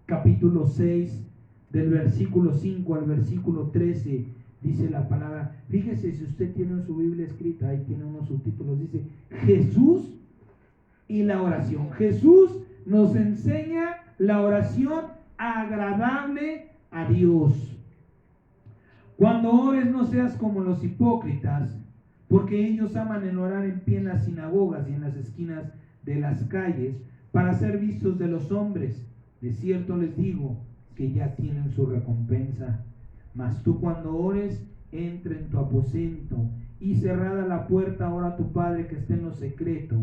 capítulo 6, del versículo 5 al versículo 13, dice la palabra. Fíjese, si usted tiene en su Biblia escrita, ahí tiene unos subtítulos, dice Jesús y la oración. Jesús nos enseña la oración agradable a Dios. Cuando ores, no seas como los hipócritas, porque ellos aman el orar en pie en las sinagogas y en las esquinas de las calles, para ser vistos de los hombres. De cierto les digo que ya tienen su recompensa. Mas tú, cuando ores, entra en tu aposento, y cerrada la puerta, ora a tu Padre que está en lo secreto,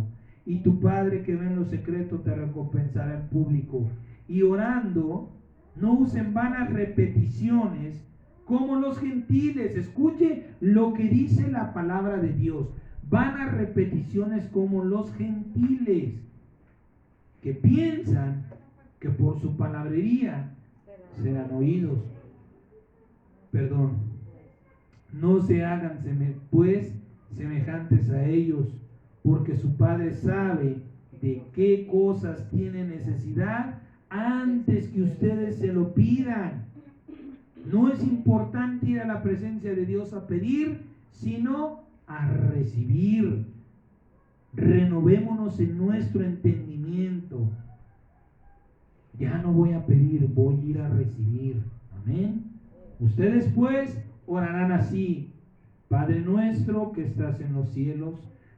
y tu Padre que ve en lo secreto te recompensará en público. Y orando, no usen vanas repeticiones como los gentiles. Escuche lo que dice la palabra de Dios. Vanas repeticiones como los gentiles, que piensan que por su palabrería serán oídos. Perdón. No se hagan pues semejantes a ellos, porque su Padre sabe de qué cosas tienen necesidad antes que ustedes se lo pidan. No es importante ir a la presencia de Dios a pedir, sino a recibir. Renovémonos en nuestro entendimiento. Ya no voy a pedir, voy a ir a recibir. Amén. Ustedes pues orarán así: Padre nuestro que estás en los cielos,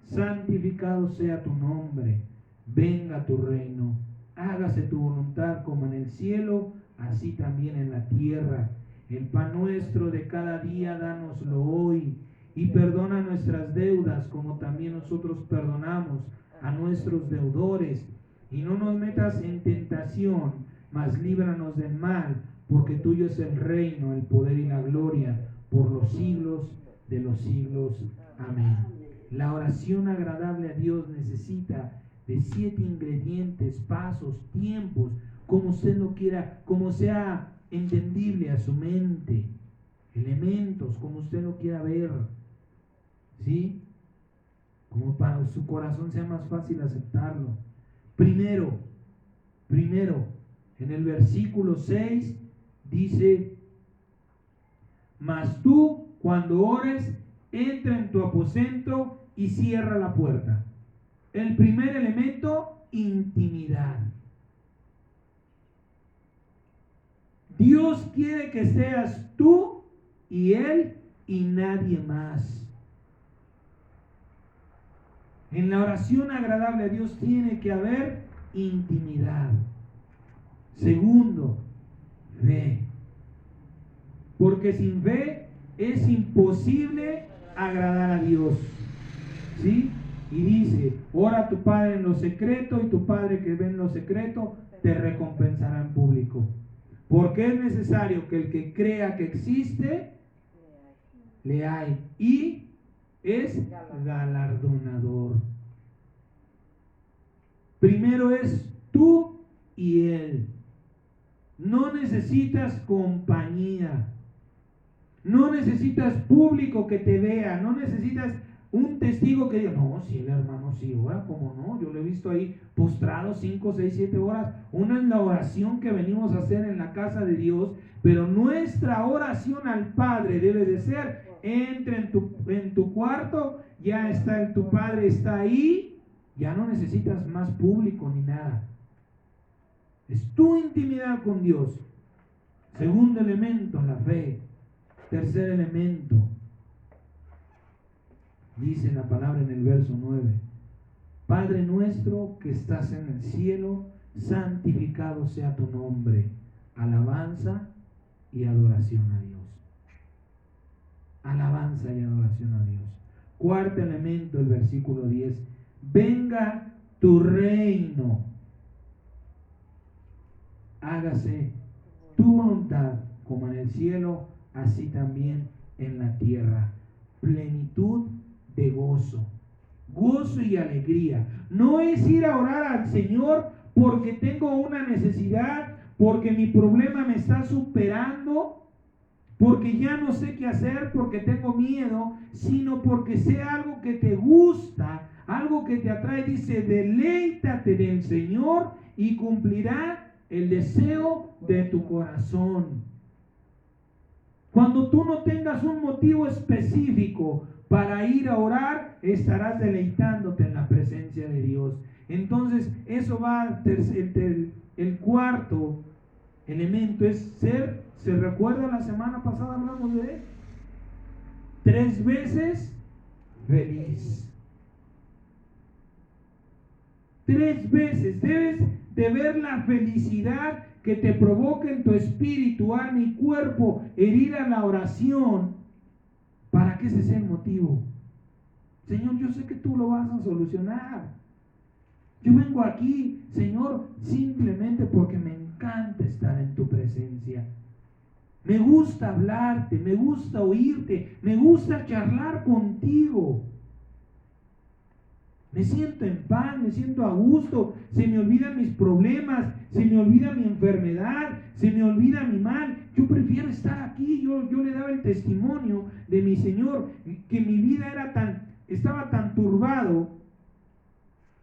santificado sea tu nombre. Venga tu reino. Hágase tu voluntad como en el cielo, así también en la tierra. El pan nuestro de cada día, dánoslo hoy. Y perdona nuestras deudas, como también nosotros perdonamos a nuestros deudores. Y no nos metas en tentación, mas líbranos del mal, porque tuyo es el reino, el poder y la gloria, por los siglos de los siglos. Amén. La oración agradable a Dios necesita de 7 ingredientes, pasos, tiempos, como usted lo quiera, como sea entendible a su mente, elementos, como usted lo quiera ver, ¿sí? Como para su corazón sea más fácil aceptarlo. Primero, en el versículo 6 dice: mas tú, cuando ores, entra en tu aposento y cierra la puerta. El primer elemento, intimidad. Dios quiere que seas tú y Él y nadie más. En la oración agradable a Dios tiene que haber intimidad. Segundo, fe. Porque sin fe es imposible agradar a Dios. ¿Sí? Y dice: ora a tu Padre en lo secreto, y tu Padre que ve en lo secreto te recompensará en público. Porque es necesario que el que crea que existe, le hay, y es galardonador. Primero es tú y Él. No necesitas compañía. No necesitas público que te vea. No necesitas un testigo que diga: no, si el hermano sí ora, ¿cómo no? Yo lo he visto ahí postrado 5, 6, 7 horas. Una es la oración que venimos a hacer en la casa de Dios, pero nuestra oración al Padre debe de ser: entra en tu cuarto, ya está tu Padre, está ahí, ya no necesitas más público ni nada. Es tu intimidad con Dios. Segundo elemento, la fe. Tercer elemento, Dice la palabra en el verso 9: Padre nuestro que estás en el cielo, santificado sea tu nombre. Alabanza y adoración a Dios. Alabanza y adoración a Dios. Cuarto elemento, el versículo 10. Venga tu reino. Hágase tu voluntad como en el cielo, así también en la tierra. Plenitud de gozo. Gozo y alegría. No es ir a orar al Señor porque tengo una necesidad, porque mi problema me está superando, porque ya no sé qué hacer, porque tengo miedo, sino porque sea algo que te gusta, algo que te atrae. Dice, deleítate del Señor y cumplirá el deseo de tu corazón. Cuando tú no tengas un motivo específico para ir a orar, estarás deleitándote en la presencia de Dios. Entonces, eso va, el cuarto elemento es ser, ¿se recuerda la semana pasada hablamos de él? 3 veces feliz. 3 veces debes de ver la felicidad que te provoca en tu espíritu, alma y cuerpo, ir a la oración, para que ese sea el motivo. Señor, yo sé que tú lo vas a solucionar. Yo vengo aquí, Señor, simplemente porque me encanta estar en tu presencia. Me gusta hablarte, me gusta oírte, me gusta charlar contigo. Me siento en paz, me siento a gusto, se me olvidan mis problemas, se me olvida mi enfermedad, se me olvida mi mal. Yo prefiero estar aquí. Yo le daba el testimonio de mi Señor, que mi vida estaba tan turbado,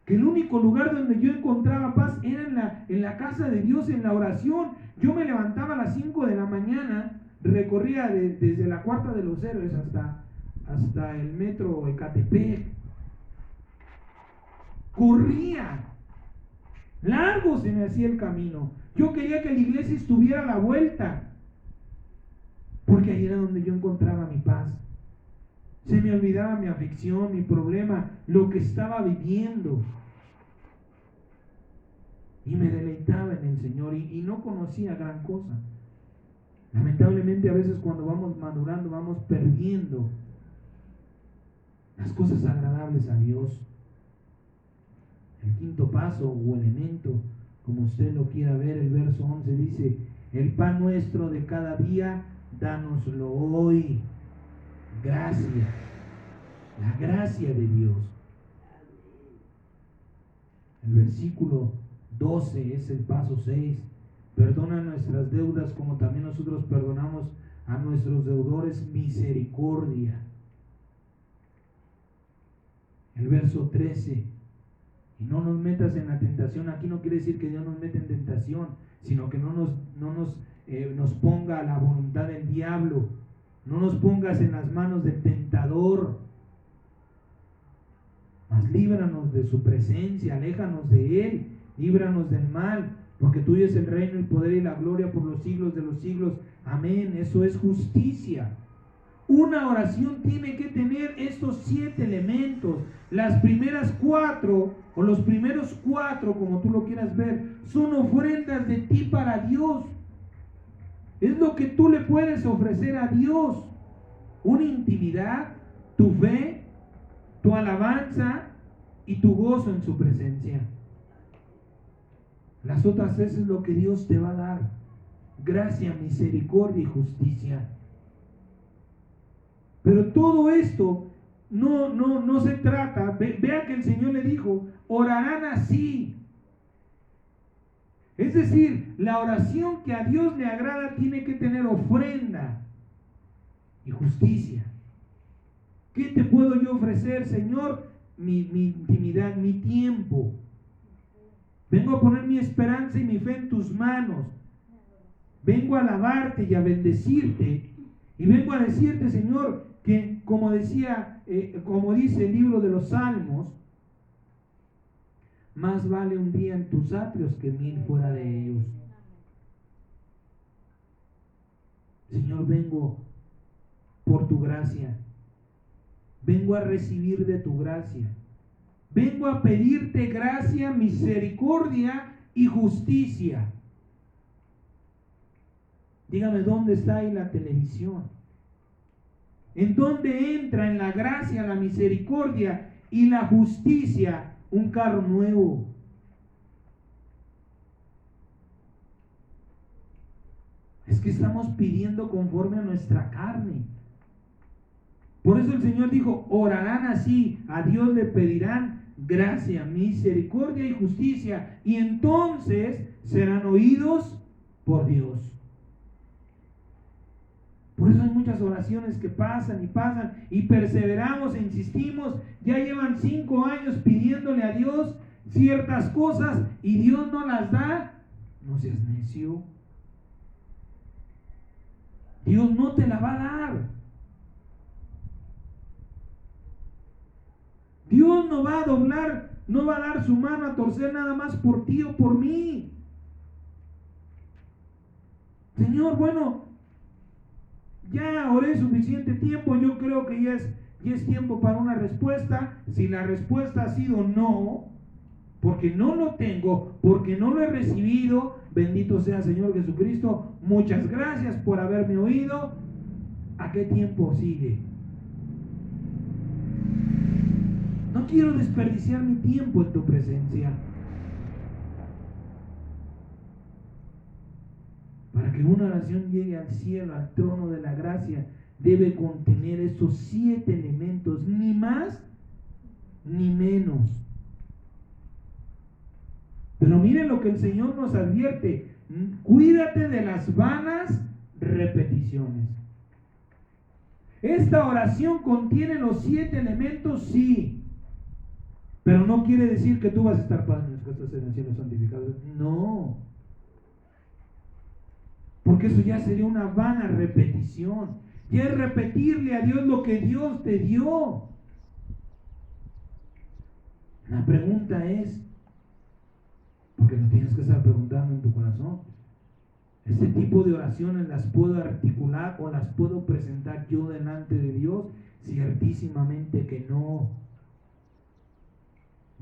que el único lugar donde yo encontraba paz era en la casa de Dios, en la oración. Yo me levantaba a las 5 de la mañana, recorría desde la Cuarta de los Héroes hasta el metro Ecatepec. Corría, largo se me hacía el camino. Yo quería que la iglesia estuviera a la vuelta, porque ahí era donde yo encontraba mi paz. Se me olvidaba mi aflicción, mi problema, lo que estaba viviendo, y me deleitaba en el Señor, y no conocía gran cosa. Lamentablemente a veces cuando vamos madurando vamos perdiendo las cosas agradables a Dios. El quinto paso o elemento, como usted lo quiera ver, el verso 11 dice: el pan nuestro de cada día, dánoslo hoy. Gracia, la gracia de Dios. El versículo 12 es el paso 6. Perdona nuestras deudas como también nosotros perdonamos a nuestros deudores. Misericordia. El verso 13: y no nos metas en la tentación. Aquí no quiere decir que Dios nos meta en tentación, sino que no nos ponga a la voluntad del diablo. No nos pongas en las manos del tentador. Mas líbranos de su presencia, aléjanos de él, líbranos del mal, porque tuyo es el reino, el poder y la gloria por los siglos de los siglos. Amén. Eso es justicia. Una oración tiene que tener estos 7 elementos. Las primeras 4, o los primeros 4, como tú lo quieras ver, son ofrendas de ti para Dios. Es lo que tú le puedes ofrecer a Dios. Una intimidad, tu fe, tu alabanza y tu gozo en su presencia. Las otras veces lo que Dios te va a dar: gracia, misericordia y justicia. Pero todo esto no se trata. Vea que el Señor le dijo: orarán así. Es decir, la oración que a Dios le agrada tiene que tener ofrenda y justicia. ¿Qué te puedo yo ofrecer, Señor? Mi intimidad, mi tiempo. Vengo a poner mi esperanza y mi fe en tus manos. Vengo a alabarte y a bendecirte. Y vengo a decirte, Señor, que como dice el libro de los Salmos, más vale un día en tus atrios que 1000 fuera de ellos. Señor, vengo por tu gracia. vengo a recibir de tu gracia. Vengo a pedirte gracia, misericordia y justicia. Dígame, ¿dónde está ahí la televisión? ¿En dónde entra en la gracia, la misericordia y la justicia un carro nuevo? Es que estamos pidiendo conforme a nuestra carne. Por eso el Señor dijo, orarán así, a Dios le pedirán gracia, misericordia y justicia, y entonces serán oídos por Dios. Por eso hay muchas oraciones que pasan y perseveramos e insistimos. Ya llevan 5 años pidiéndole a Dios ciertas cosas y Dios no las da. No seas necio. Dios no te la va a dar. Dios no va a doblar, no va a dar su mano a torcer nada más por ti o por mí. Señor, bueno, ya oré suficiente tiempo, yo creo que ya es tiempo para una respuesta. Si la respuesta ha sido no, porque no lo tengo, porque no lo he recibido, bendito sea Señor Jesucristo, muchas gracias por haberme oído. ¿A qué tiempo sigue? No quiero desperdiciar mi tiempo en tu presencia. Para que una oración llegue al cielo, al trono de la gracia, debe contener estos 7 elementos, ni más ni menos. Pero miren lo que el Señor nos advierte: cuídate de las vanas repeticiones. Esta oración contiene los 7 elementos, sí, pero no quiere decir que tú vas a estar, Padre nuestro que estás en el cielo, santificado. No, porque eso ya sería una vana repetición. Ya es repetirle a Dios lo que Dios te dio. La pregunta es, porque lo tienes que estar preguntando en tu corazón, ¿este tipo de oraciones las puedo articular o las puedo presentar yo delante de Dios? Ciertísimamente que no.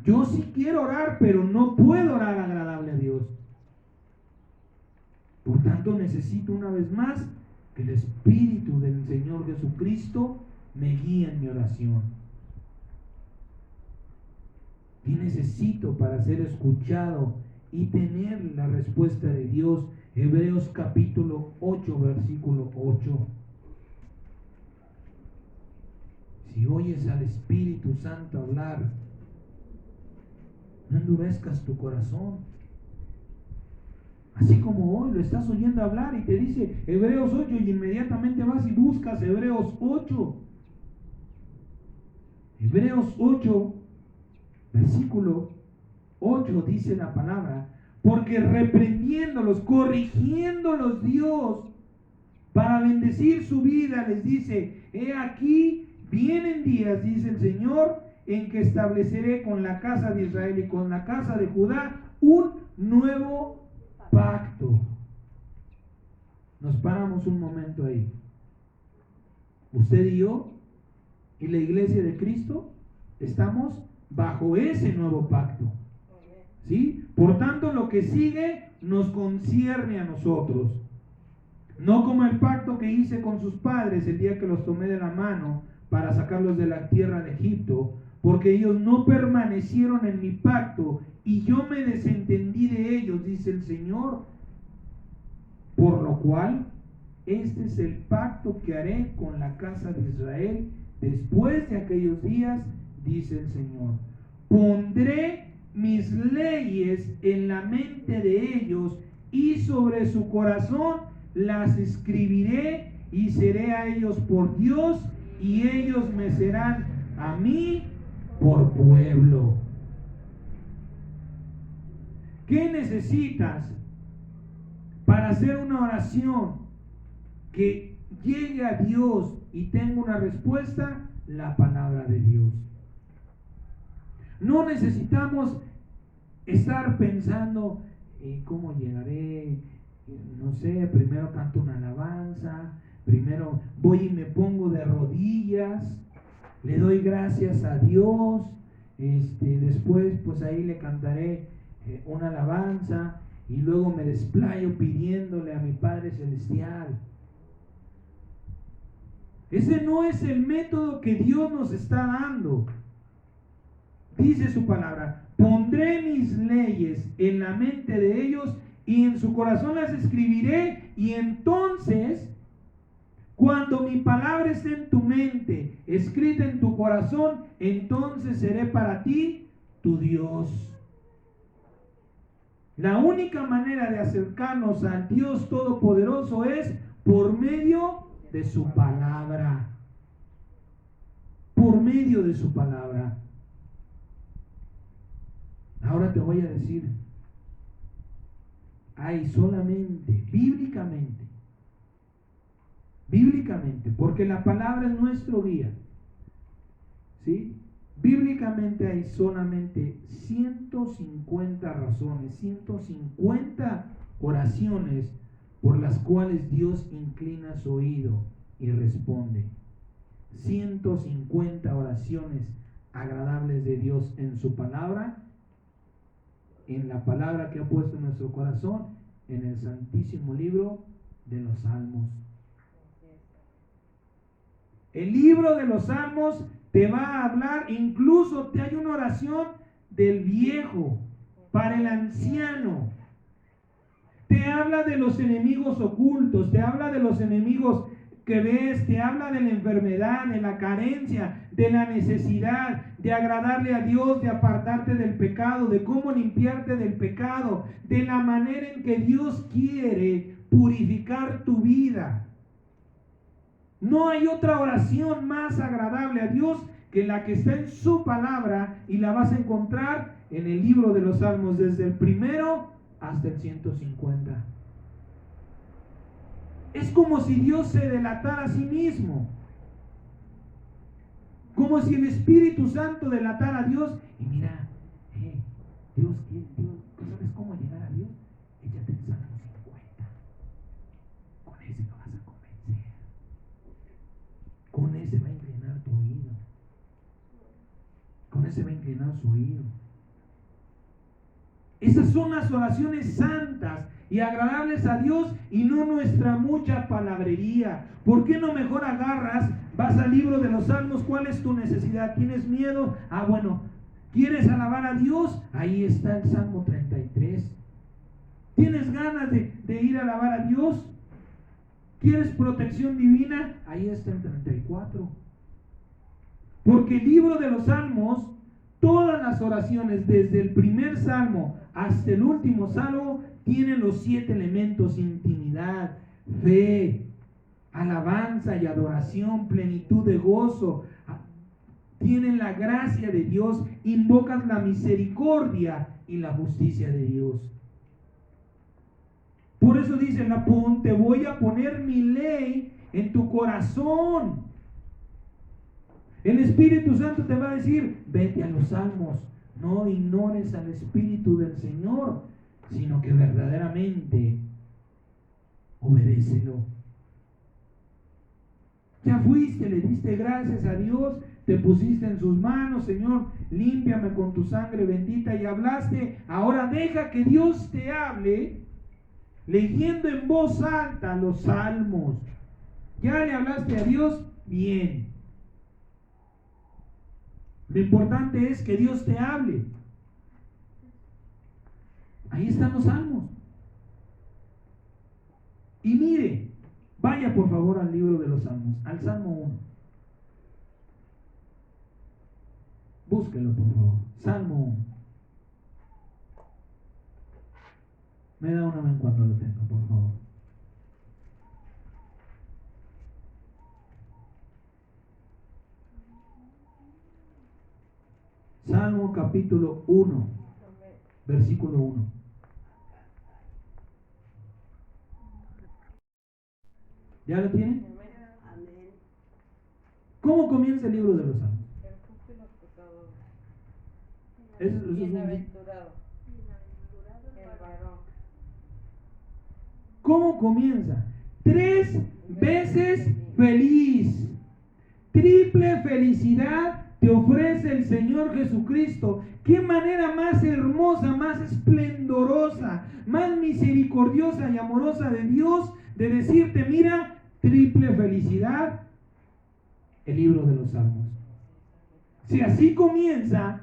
Yo sí quiero orar, pero no puedo orar agradable a Dios. Por tanto, necesito una vez más que el Espíritu del Señor Jesucristo me guíe en mi oración. Y necesito para ser escuchado y tener la respuesta de Dios. Hebreos capítulo 8, versículo 8. Si oyes al Espíritu Santo hablar, no endurezcas tu corazón. Así como hoy lo estás oyendo hablar y te dice Hebreos 8 y inmediatamente vas y buscas Hebreos 8. Hebreos 8, versículo 8 dice la palabra: porque reprendiéndolos, corrigiéndolos Dios, para bendecir su vida, les dice: he aquí, vienen días, dice el Señor, en que estableceré con la casa de Israel y con la casa de Judá un nuevo pacto. Nos paramos un momento ahí. Usted y yo y la iglesia de Cristo estamos bajo ese nuevo pacto. ¿Sí? Por tanto, lo que sigue nos concierne a nosotros. No como el pacto que hice con sus padres el día que los tomé de la mano para sacarlos de la tierra de Egipto, porque ellos no permanecieron en mi pacto y yo me desentendí de ellos, dice el Señor. Por lo cual, este es el pacto que haré con la casa de Israel después de aquellos días, dice el Señor. Pondré mis leyes en la mente de ellos y sobre su corazón las escribiré, y seré a ellos por Dios y ellos me serán a mí por pueblo. ¿Qué necesitas para hacer una oración que llegue a Dios y tenga una respuesta? La palabra de Dios. No necesitamos estar pensando cómo llegaré, no sé, primero canto una alabanza, primero voy y me pongo de rodillas. le doy gracias a Dios, después pues ahí le cantaré una alabanza y luego me desplayo pidiéndole a mi Padre Celestial. Ese no es el método que Dios nos está dando. Dice su palabra: pondré mis leyes en la mente de ellos y en su corazón las escribiré, y entonces, cuando mi palabra esté en tu mente, escrita en tu corazón, entonces seré para ti tu Dios. La única manera de acercarnos al Dios Todopoderoso es por medio de su palabra. Por medio de su palabra. Ahora te voy a decir, hay solamente, bíblicamente, porque la palabra es nuestro guía, ¿sí? Bíblicamente hay solamente 150 razones, 150 oraciones por las cuales Dios inclina su oído y responde. 150 oraciones agradables de Dios en su palabra, en la palabra que ha puesto en nuestro corazón, en el santísimo libro de los Salmos. El libro de los Salmos te va a hablar, incluso te hay una oración del viejo para el anciano. Te habla de los enemigos ocultos, te habla de los enemigos que ves, te habla de la enfermedad, de la carencia, de la necesidad, de agradarle a Dios, de apartarte del pecado, de cómo limpiarte del pecado, de la manera en que Dios quiere purificar tu vida. No hay otra oración más agradable a Dios que la que está en su palabra, y la vas a encontrar en el libro de los Salmos, desde el primero hasta el 150. Es como si Dios se delatara a sí mismo, como si el Espíritu Santo delatara a Dios. Y mira, Dios, ¿tú sabes cómo llegar a Dios? Échate el Salmo 50. Con ese lo vas a convencer. Con ese va a inclinar tu oído. Con ese va a inclinar su oído. Esas son las oraciones santas y agradables a Dios, y no nuestra mucha palabrería. ¿Por qué no mejor agarras, vas al libro de los Salmos? ¿Cuál es tu necesidad? ¿Tienes miedo? Bueno, ¿quieres alabar a Dios? Ahí está el Salmo 33. ¿Tienes ganas de ir a alabar a Dios? ¿Quieres protección divina? Ahí está el 34. Porque el libro de los Salmos, todas las oraciones, desde el primer salmo hasta el último salmo, tienen los 7 elementos: intimidad, fe, alabanza y adoración, plenitud de gozo. Tienen la gracia de Dios, invocas la misericordia y la justicia de Dios. Por eso dice: te voy a poner mi ley en tu corazón. El Espíritu Santo te va a decir: vete a los salmos, no ignores al Espíritu del Señor, sino que verdaderamente obedécelo. Ya fuiste, le diste gracias a Dios, te pusiste en sus manos: Señor, límpiame con tu sangre bendita, y hablaste. Ahora deja que Dios te hable, leyendo en voz alta los salmos. Ya le hablaste a Dios, bien. Lo importante es que Dios te hable. Ahí están los salmos. Y mire, vaya por favor al libro de los salmos, al Salmo 1. Búsquelo por favor, Salmo 1. Me da una mano cuando lo tenga, por favor. Salmo capítulo 1, versículo 1. ¿Ya lo tienen? ¿Cómo comienza el libro de los Salmos? Bienaventurado el varón. ¿Cómo comienza? 3 veces feliz. triple felicidad te ofrece el Señor Jesucristo. Qué manera más hermosa, más esplendorosa, más misericordiosa y amorosa de Dios de decirte, mira, triple felicidad, el libro de los Salmos. Si así comienza,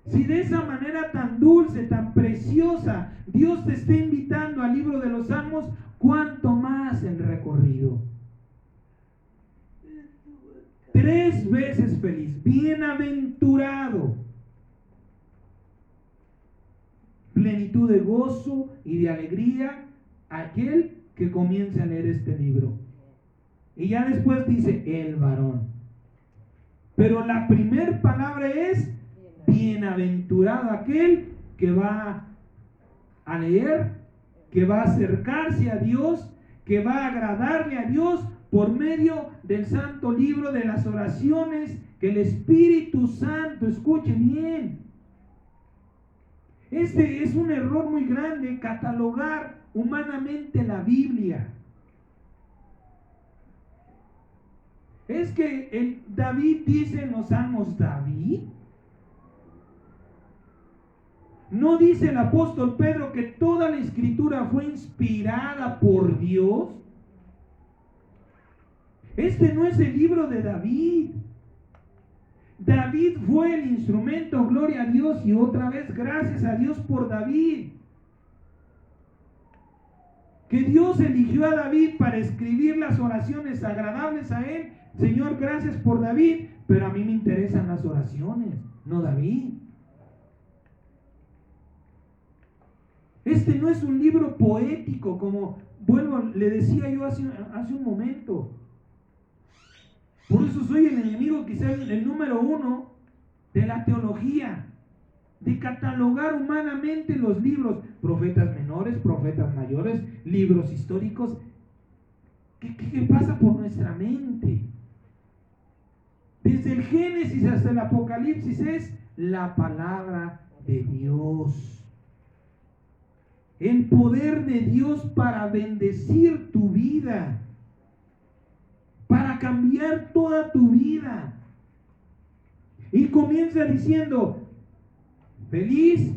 si de esa manera tan dulce, tan preciosa, Dios te está invitando al libro de los Salmos, ¿cuánto más el recorrido? 3 veces feliz, bienaventurado, plenitud de gozo y de alegría aquel que comience a leer este libro. Y ya después dice el varón. Pero la primer palabra es bienaventurado aquel que va a leer, que va a acercarse a Dios, que va a agradarle a Dios por medio del santo libro, de las oraciones que el Espíritu Santo, escuche bien. Este es un error muy grande, catalogar humanamente la Biblia. Es que David dice en los Salmos, David. ¿No dice el apóstol Pedro que toda la escritura fue inspirada por Dios? Este no es el libro de David. David fue el instrumento, gloria a Dios, y otra vez gracias a Dios por David. Que Dios eligió a David para escribir las oraciones agradables a él. Señor, gracias por David, pero a mí me interesan las oraciones, no David. Este no es un libro poético, como le decía yo hace un momento. Por eso soy el enemigo, quizá el número 1 de la teología, de catalogar humanamente los libros, profetas menores, profetas mayores, libros históricos. ¿Qué pasa por nuestra mente? Desde el Génesis hasta el Apocalipsis es la palabra de Dios. El poder de Dios para bendecir tu vida, para cambiar toda tu vida. Y comienza diciendo, feliz,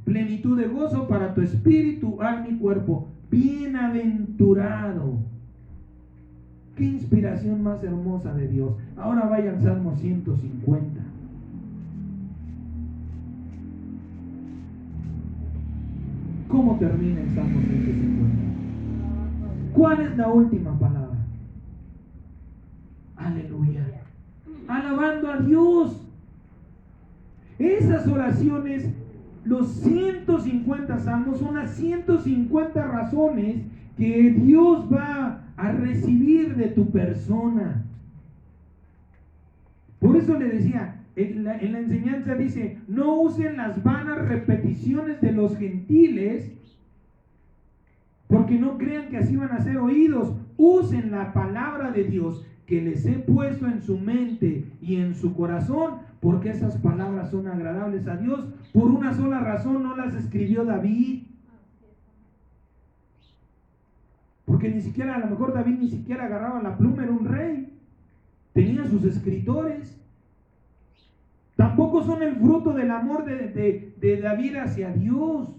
plenitud de gozo para tu espíritu, alma y cuerpo, bienaventurado. Qué inspiración más hermosa de Dios. Ahora vaya al Salmo 150. ¿Cómo termina el Salmo 150? ¿Cuál es la última palabra? Aleluya. Alabando a Dios. Esas oraciones, los 150 salmos, son las 150 razones que Dios va a recibir de tu persona. Por eso le decía, en la enseñanza dice, no usen las vanas repeticiones de los gentiles, porque no crean que así van a ser oídos. Usen la palabra de Dios que les he puesto en su mente y en su corazón, porque esas palabras son agradables a Dios. Por una sola razón no las escribió David, porque ni siquiera, a lo mejor David ni siquiera agarraba la pluma, era un rey, tenía sus escritores. Tampoco son el fruto del amor de David hacia Dios,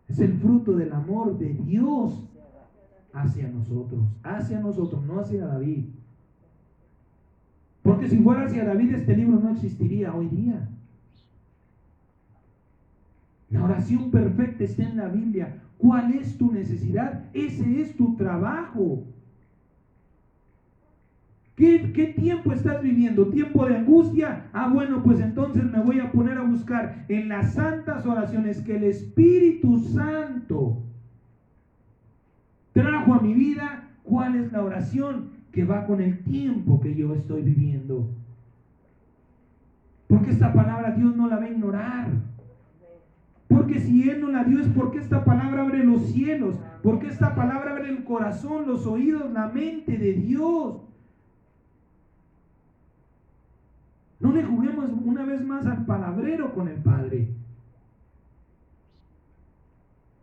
es el fruto del amor de Dios hacia nosotros, no hacia David. Porque si fuera hacia David, este libro no existiría hoy día. La oración perfecta está en la Biblia. ¿Cuál es tu necesidad? Ese es tu trabajo. ¿Qué tiempo estás viviendo? ¿Tiempo de angustia? Bueno, pues entonces me voy a poner a buscar en las santas oraciones que el Espíritu Santo trajo a mi vida. ¿Cuál es la oración que va con el tiempo que yo estoy viviendo? Porque esta palabra Dios no la va a ignorar. Porque si Él no la dio, es porque esta palabra abre los cielos, porque esta palabra abre el corazón, los oídos, la mente de Dios. No le juguemos una vez más al palabrero con el Padre.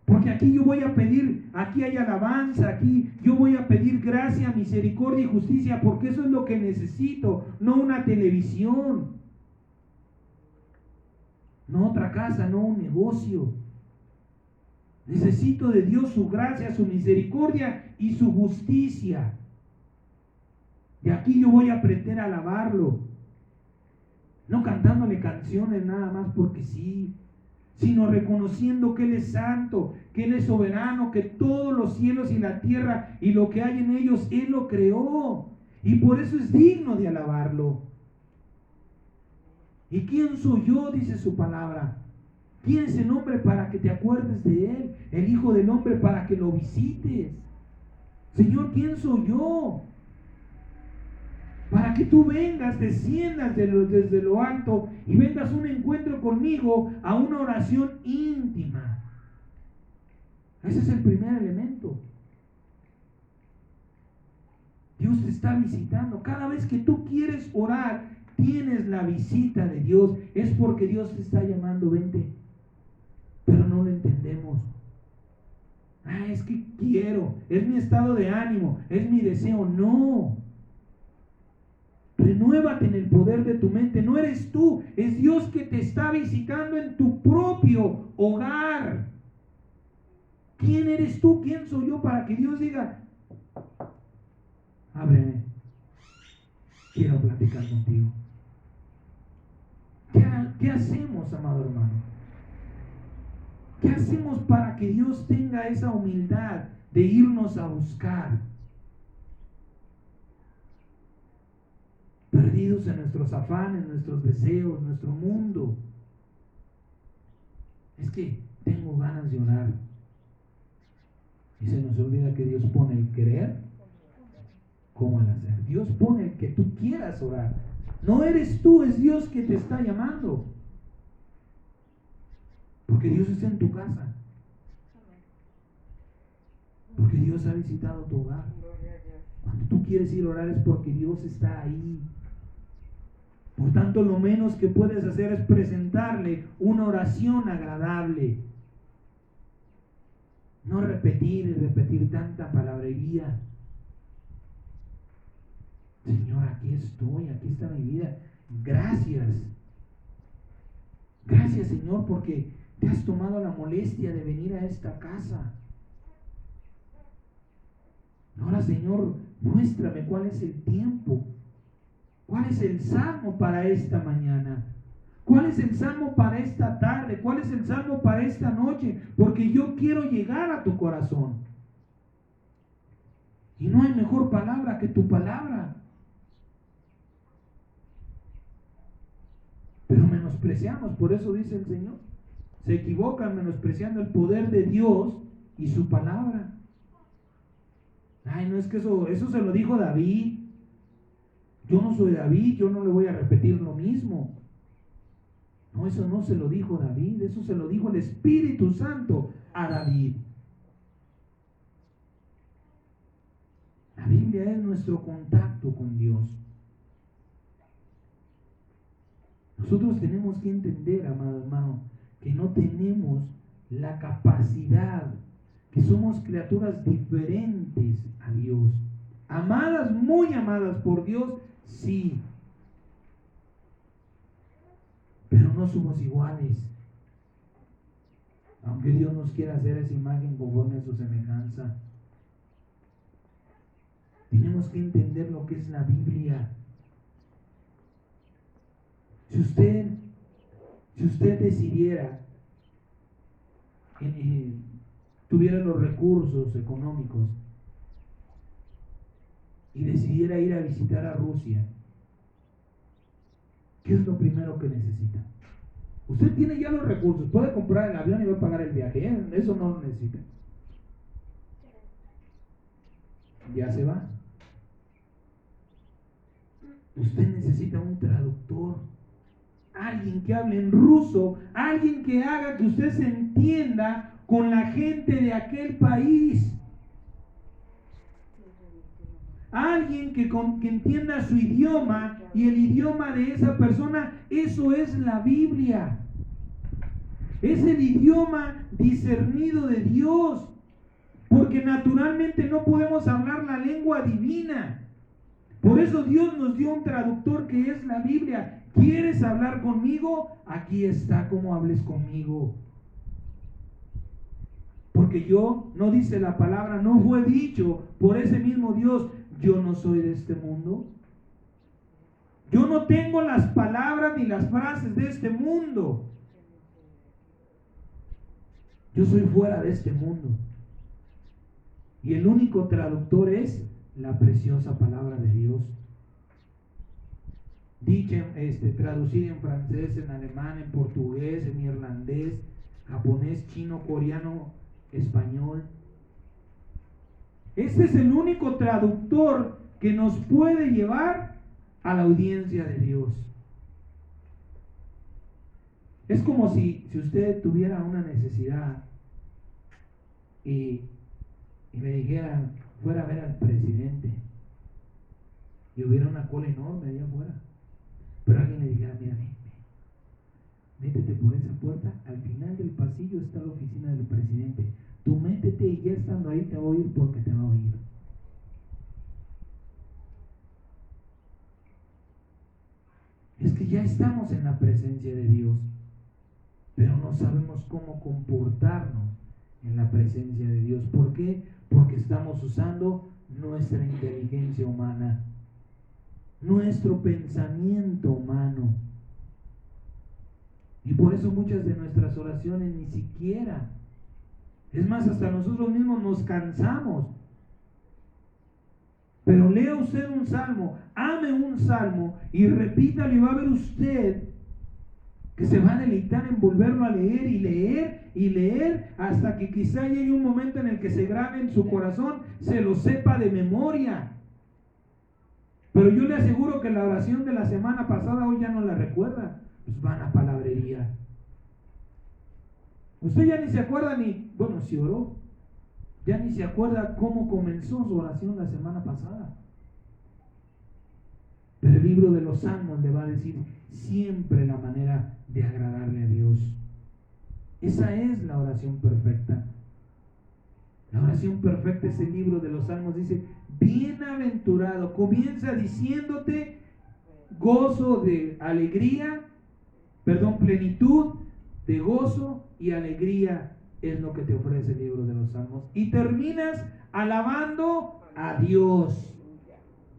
Porque Porque aquí yo voy a pedir, aquí hay alabanza, aquí yo voy a pedir gracia, misericordia y justicia, porque eso es lo que necesito, no una televisión, no otra casa, no un negocio. Necesito de Dios su gracia, su misericordia y su justicia. Y aquí yo voy a aprender a alabarlo, no cantándole canciones nada más porque sí, sino reconociendo que Él es santo, que Él es soberano, que todos los cielos y la tierra y lo que hay en ellos, Él lo creó. Y por eso es digno de alabarlo. ¿Y quién soy yo? Dice su palabra. ¿Quién es el hombre para que te acuerdes de Él? El Hijo del Hombre para que lo visites. Señor, ¿quién soy yo? Para que tú vengas, desciendas desde lo alto y vengas a un encuentro conmigo, a una oración íntima. Ese es el primer elemento. Dios te está visitando. Cada vez que tú quieres orar, tienes la visita de Dios. Es porque Dios te está llamando, vente. Pero no lo entendemos. Es que quiero, es mi estado de ánimo, es mi deseo. No. Renuévate en el poder de tu mente. No eres tú, es Dios que te está visitando en tu propio hogar. ¿Quién eres tú? ¿Quién soy yo para que Dios diga, ábreme, quiero platicar contigo? ¿Qué hacemos, amado hermano? ¿Qué hacemos para que Dios tenga esa humildad de irnos a buscar? Perdidos en nuestros afanes, nuestros deseos, nuestro mundo. Es que tengo ganas de orar. Y se nos olvida que Dios pone el querer como el hacer. Dios pone el que tú quieras orar. No eres tú, es Dios que te está llamando. Porque Dios está en tu casa. Porque Dios ha visitado tu hogar. Cuando tú quieres ir a orar es porque Dios está ahí. Por tanto, lo menos que puedes hacer es presentarle una oración agradable. No repetir y repetir tanta palabrería. Señor, aquí estoy, aquí está mi vida. Gracias. Gracias, Señor, porque te has tomado la molestia de venir a esta casa. Ahora, Señor, muéstrame cuál es el tiempo. ¿Cuál es el salmo para esta mañana? ¿Cuál es el salmo para esta tarde? ¿Cuál es el salmo para esta noche? Porque yo quiero llegar a tu corazón. Y no hay mejor palabra que tu palabra. Pero menospreciamos, por eso dice el Señor. Se equivocan menospreciando el poder de Dios y su palabra. No es que eso se lo dijo David. Yo no soy David, yo no le voy a repetir lo mismo. No, eso no se lo dijo David, eso se lo dijo el Espíritu Santo a David. La Biblia es nuestro contacto con Dios. Nosotros tenemos que entender, amado hermano, que no tenemos la capacidad, que somos criaturas diferentes a Dios. Amadas, muy amadas por Dios, sí. Pero no somos iguales. Aunque Dios nos quiera hacer esa imagen conforme a su semejanza. Tenemos que entender lo que es la Biblia. Si usted decidiera, tuviera los recursos económicos y decidiera ir a visitar a Rusia, ¿qué es lo primero que necesita? Usted tiene ya los recursos, puede comprar el avión y va a pagar el viaje, eso no lo necesita. Ya se va. Usted necesita un traductor, alguien que hable en ruso, alguien que haga que usted se entienda con la gente de aquel país. Alguien que entienda su idioma y el idioma de esa persona. Eso es la Biblia. Es el idioma discernido de Dios. Porque naturalmente no podemos hablar la lengua divina. Por eso Dios nos dio un traductor que es la Biblia. ¿Quieres hablar conmigo? Aquí está cómo hables conmigo. Porque yo, no dice la palabra, no fue dicho por ese mismo Dios, yo no soy de este mundo. Yo no tengo las palabras ni las frases de este mundo. Yo soy fuera de este mundo. Y el único traductor es la preciosa palabra de Dios. Dicha, traducida en francés, en alemán, en portugués, en irlandés, japonés, chino, coreano, español. Este es el único traductor que nos puede llevar a la audiencia de Dios. Es como si usted tuviera una necesidad y le dijeran, fuera a ver al presidente, y hubiera una cola enorme allá afuera, pero alguien le dijera, mira, métete por esa puerta, al final del pasillo está la oficina del presidente, tú métete y ya estando ahí te va a oír porque te va a oír. Es que ya estamos en la presencia de Dios, pero no sabemos cómo comportarnos en la presencia de Dios. ¿Por qué? Porque estamos usando nuestra inteligencia humana, nuestro pensamiento humano. Y por eso muchas de nuestras oraciones ni siquiera, es más, hasta nosotros mismos nos cansamos. Pero lea usted un salmo, ame un salmo y repítalo, y va a ver usted que se va a deleitar en volverlo a leer y leer y leer hasta que quizá llegue un momento en el que se grabe en su corazón, se lo sepa de memoria. Pero yo le aseguro que la oración de la semana pasada hoy ya no la recuerda. Pues van a palabrería. Usted ya ni se acuerda bueno, si oró, ya ni se acuerda cómo comenzó su oración la semana pasada. Pero el libro de los Salmos le va a decir siempre la manera de agradarle a Dios. Esa es la oración perfecta. La oración perfecta es el libro de los Salmos. Dice, bienaventurado. Comienza diciéndote gozo de alegría, plenitud de gozo y alegría es lo que te ofrece el libro de los Salmos. Y terminas alabando a Dios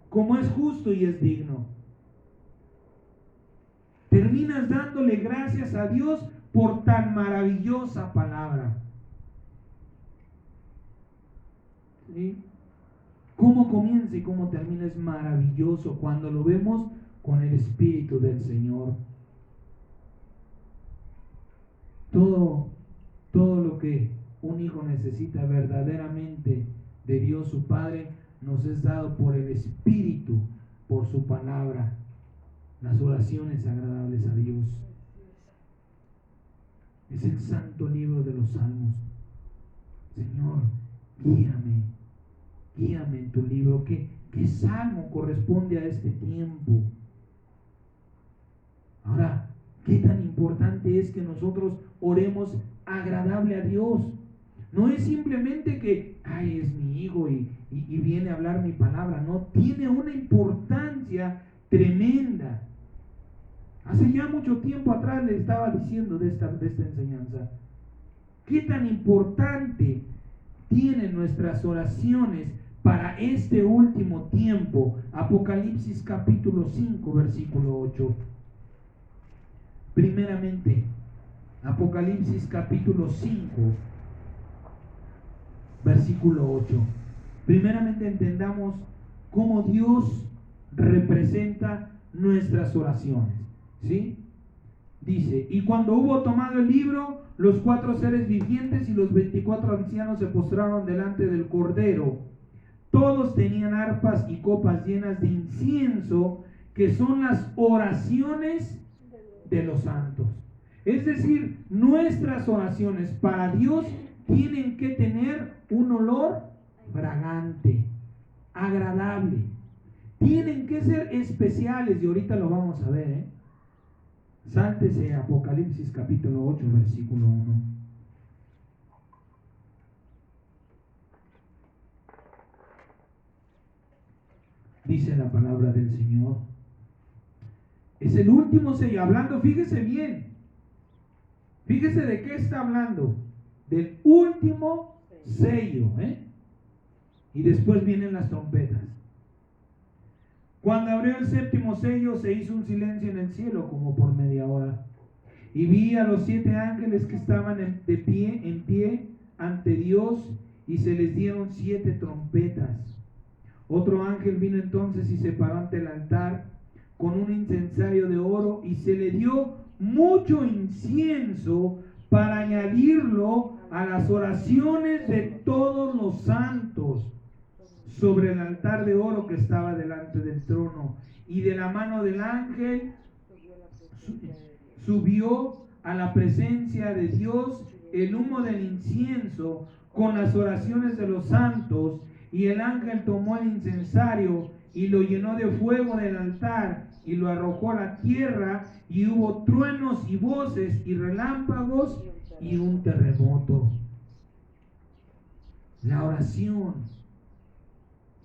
como es justo y es digno. Terminas dándole gracias a Dios por tan maravillosa palabra. ¿Sí? Cómo comienza y cómo termina es maravilloso cuando lo vemos con el Espíritu del Señor. Todo lo que un hijo necesita verdaderamente de Dios su Padre nos es dado por el Espíritu, por su palabra, las oraciones agradables a Dios. Es el santo libro de los Salmos. Señor, guíame en tu libro. ¿Qué salmo corresponde a este tiempo? Ahora, qué tan importante es que nosotros oremos agradable a Dios. No es simplemente que, es mi hijo y viene a hablar mi palabra. No, tiene una importancia tremenda. Hace ya mucho tiempo atrás le estaba diciendo de esta enseñanza. Qué tan importante tienen nuestras oraciones para este último tiempo. Apocalipsis capítulo 5, versículo 8. Primeramente, Apocalipsis capítulo 5, versículo 8. Primeramente entendamos cómo Dios representa nuestras oraciones. ¿Sí? Dice, y cuando hubo tomado el libro, los 4 seres vivientes y los 24 ancianos se postraron delante del Cordero. Todos tenían arpas y copas llenas de incienso, que son las oraciones de los santos. Es decir, nuestras oraciones para Dios tienen que tener un olor fragante, agradable. Tienen que ser especiales, y ahorita lo vamos a ver, Sáltese Apocalipsis capítulo 8, versículo 1. Dice la palabra del Señor. Es el último sello. Hablando, fíjese bien. Fíjese de qué está hablando. Del último sello. Y después vienen las trompetas. Cuando abrió el séptimo sello, se hizo un silencio en el cielo como por media hora. Y vi a los 7 ángeles que estaban en pie ante Dios, y se les dieron 7 trompetas. Otro ángel vino entonces y se paró ante el altar con un incensario de oro, y se le dio mucho incienso para añadirlo a las oraciones de todos los santos sobre el altar de oro que estaba delante del trono. Y de la mano del ángel subió a la presencia de Dios el humo del incienso con las oraciones de los santos. Y el ángel tomó el incensario y lo llenó de fuego del altar y lo arrojó a la tierra, y hubo truenos y voces y relámpagos y un terremoto. La oración.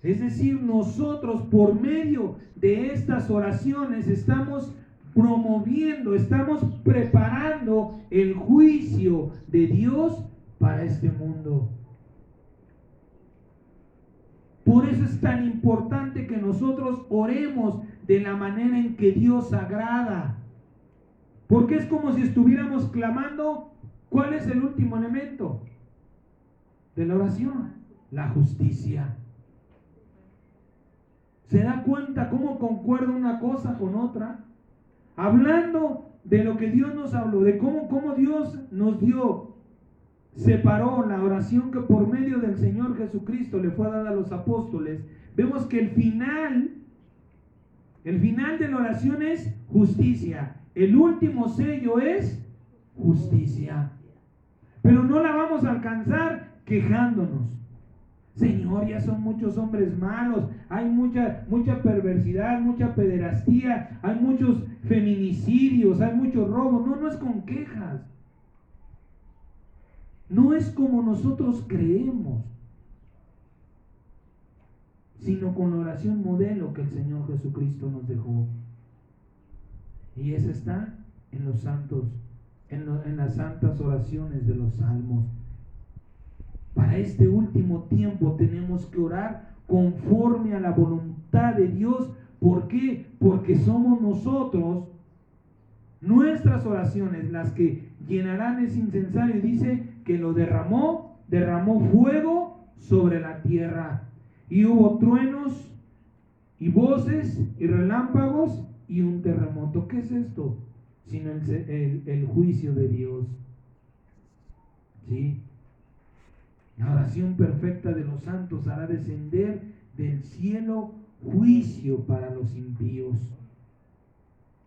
Es decir, nosotros por medio de estas oraciones estamos promoviendo, estamos preparando el juicio de Dios para este mundo. Por eso es tan importante que nosotros oremos de la manera en que Dios agrada. Porque es como si estuviéramos clamando. ¿Cuál es el último elemento de la oración? La justicia. ¿Se da cuenta cómo concuerda una cosa con otra? Hablando de lo que Dios nos habló, de cómo Dios nos dio, separó la oración que por medio del Señor Jesucristo le fue dada a los apóstoles. Vemos que el final de la oración es justicia. El último sello es justicia. Pero no la vamos a alcanzar quejándonos. Señor, ya son muchos hombres malos, hay mucha perversidad, mucha pederastía, hay muchos feminicidios, hay muchos robos. No es con quejas. No es como nosotros creemos, sino con la oración modelo que el Señor Jesucristo nos dejó. Y esa está en los santos, en las santas oraciones de los salmos. Para este último tiempo tenemos que orar conforme a la voluntad de Dios. ¿Por qué? Porque somos nosotros, nuestras oraciones, las que llenarán ese incensario. Y dice que lo derramó fuego sobre la tierra. Y hubo truenos y voces y relámpagos y un terremoto. ¿Qué es esto? Sino el juicio de Dios. ¿Sí? La oración perfecta de los santos hará descender del cielo juicio para los impíos.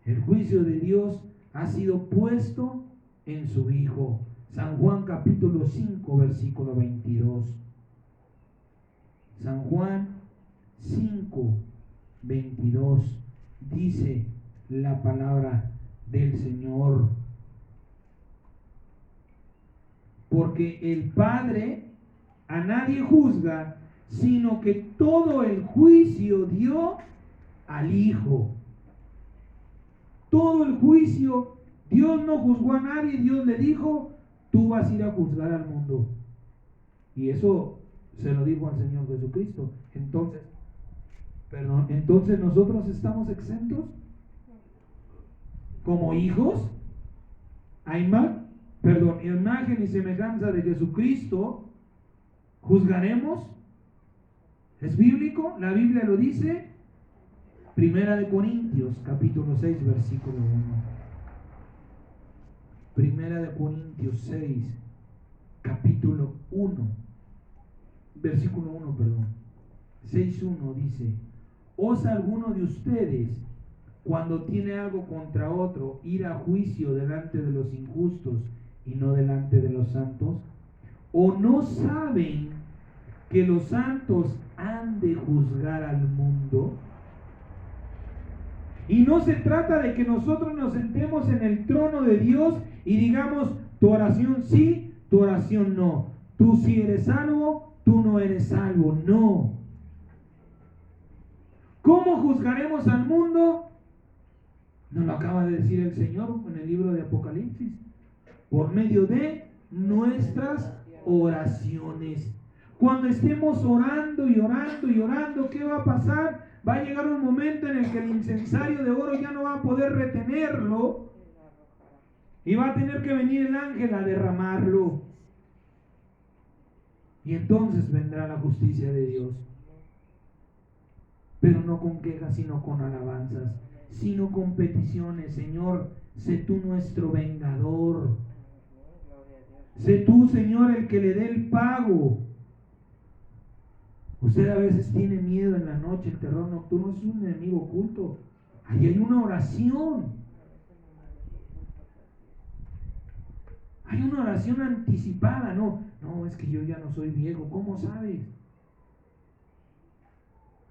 El juicio de Dios ha sido puesto en su Hijo. San Juan capítulo 5, versículo 22. San Juan 5, 22. Dice la palabra del Señor. Porque el Padre a nadie juzga, sino que todo el juicio dio al Hijo. Todo el juicio, Dios no juzgó a nadie. Dios le dijo: tú vas a ir a juzgar al mundo. Y eso se lo dijo al Señor Jesucristo. Entonces nosotros estamos exentos como hijos a imagen y semejanza de Jesucristo. ¿Juzgaremos? ¿Es bíblico? La Biblia lo dice. Primera de Corintios, capítulo 6, versículo 1. Primera de Corintios 6, capítulo 1, versículo 1, perdón. 6:1 dice: ¿osa alguno de ustedes, cuando tiene algo contra otro, ir a juicio delante de los injustos y no delante de los santos? ¿O no saben que los santos han de juzgar al mundo? Y no se trata de que nosotros nos sentemos en el trono de Dios y digamos, tu oración sí, tu oración no. Tú sí eres salvo, tú no eres salvo. No. ¿Cómo juzgaremos al mundo? Nos lo acaba de decir el Señor en el libro de Apocalipsis. Por medio de nuestras oraciones. Cuando estemos orando y orando y orando, ¿qué va a pasar? Va a llegar un momento en el que el incensario de oro ya no va a poder retenerlo y va a tener que venir el ángel a derramarlo. Y entonces vendrá la justicia de Dios. Pero no con quejas, sino con alabanzas, sino con peticiones. Señor, sé tú nuestro vengador. Sé tú, Señor, el que le dé el pago. Usted a veces tiene miedo en la noche, el terror nocturno es un enemigo oculto. Ahí hay una oración. Hay una oración anticipada. No, es que yo ya no soy viejo. ¿Cómo sabes?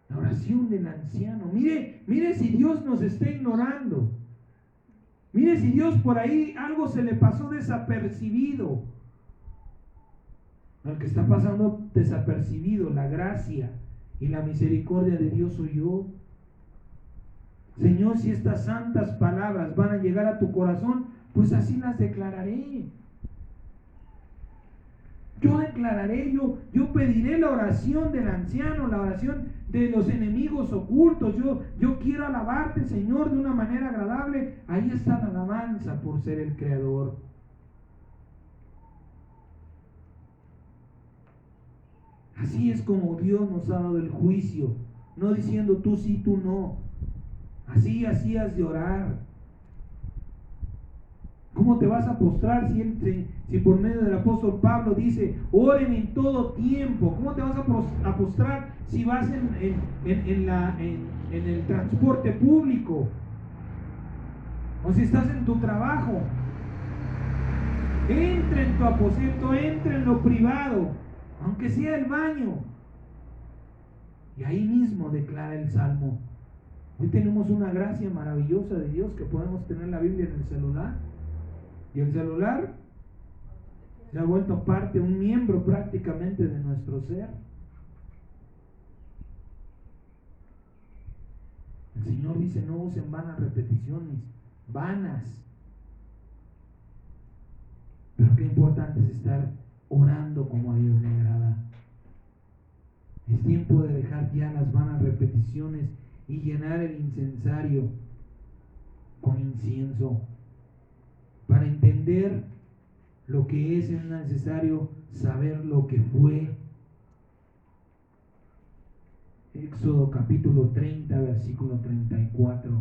La oración del anciano. Mire si Dios nos está ignorando. Mire si Dios por ahí algo se le pasó desapercibido. Al que está pasando desapercibido, la gracia y la misericordia de Dios soy yo. Señor, si estas santas palabras van a llegar a tu corazón, pues así las declararé. Yo declararé, yo pediré la oración del anciano, la oración de los enemigos ocultos. Yo quiero alabarte, Señor, de una manera agradable. Ahí está la alabanza por ser el Creador. Así es como Dios nos ha dado el juicio, no diciendo tú sí, tú no. Así has de orar. ¿Cómo te vas a postrar si por medio del apóstol Pablo dice, oren en todo tiempo? ¿Cómo te vas a postrar si vas en el transporte público? O si estás en tu trabajo. Entra en tu aposento, entra en lo privado, aunque sea el baño. Y ahí mismo declara el Salmo. Hoy tenemos una gracia maravillosa de Dios que podemos tener la Biblia en el celular. Y el celular se ha vuelto parte, un miembro prácticamente de nuestro ser. El Señor dice, no usen vanas repeticiones, vanas. Pero qué importante es estar orando como a Dios le agrada. Es tiempo de dejar ya las vanas repeticiones y llenar el incensario con incienso. Para entender lo que es necesario saber lo que fue. Éxodo capítulo 30, versículo 34.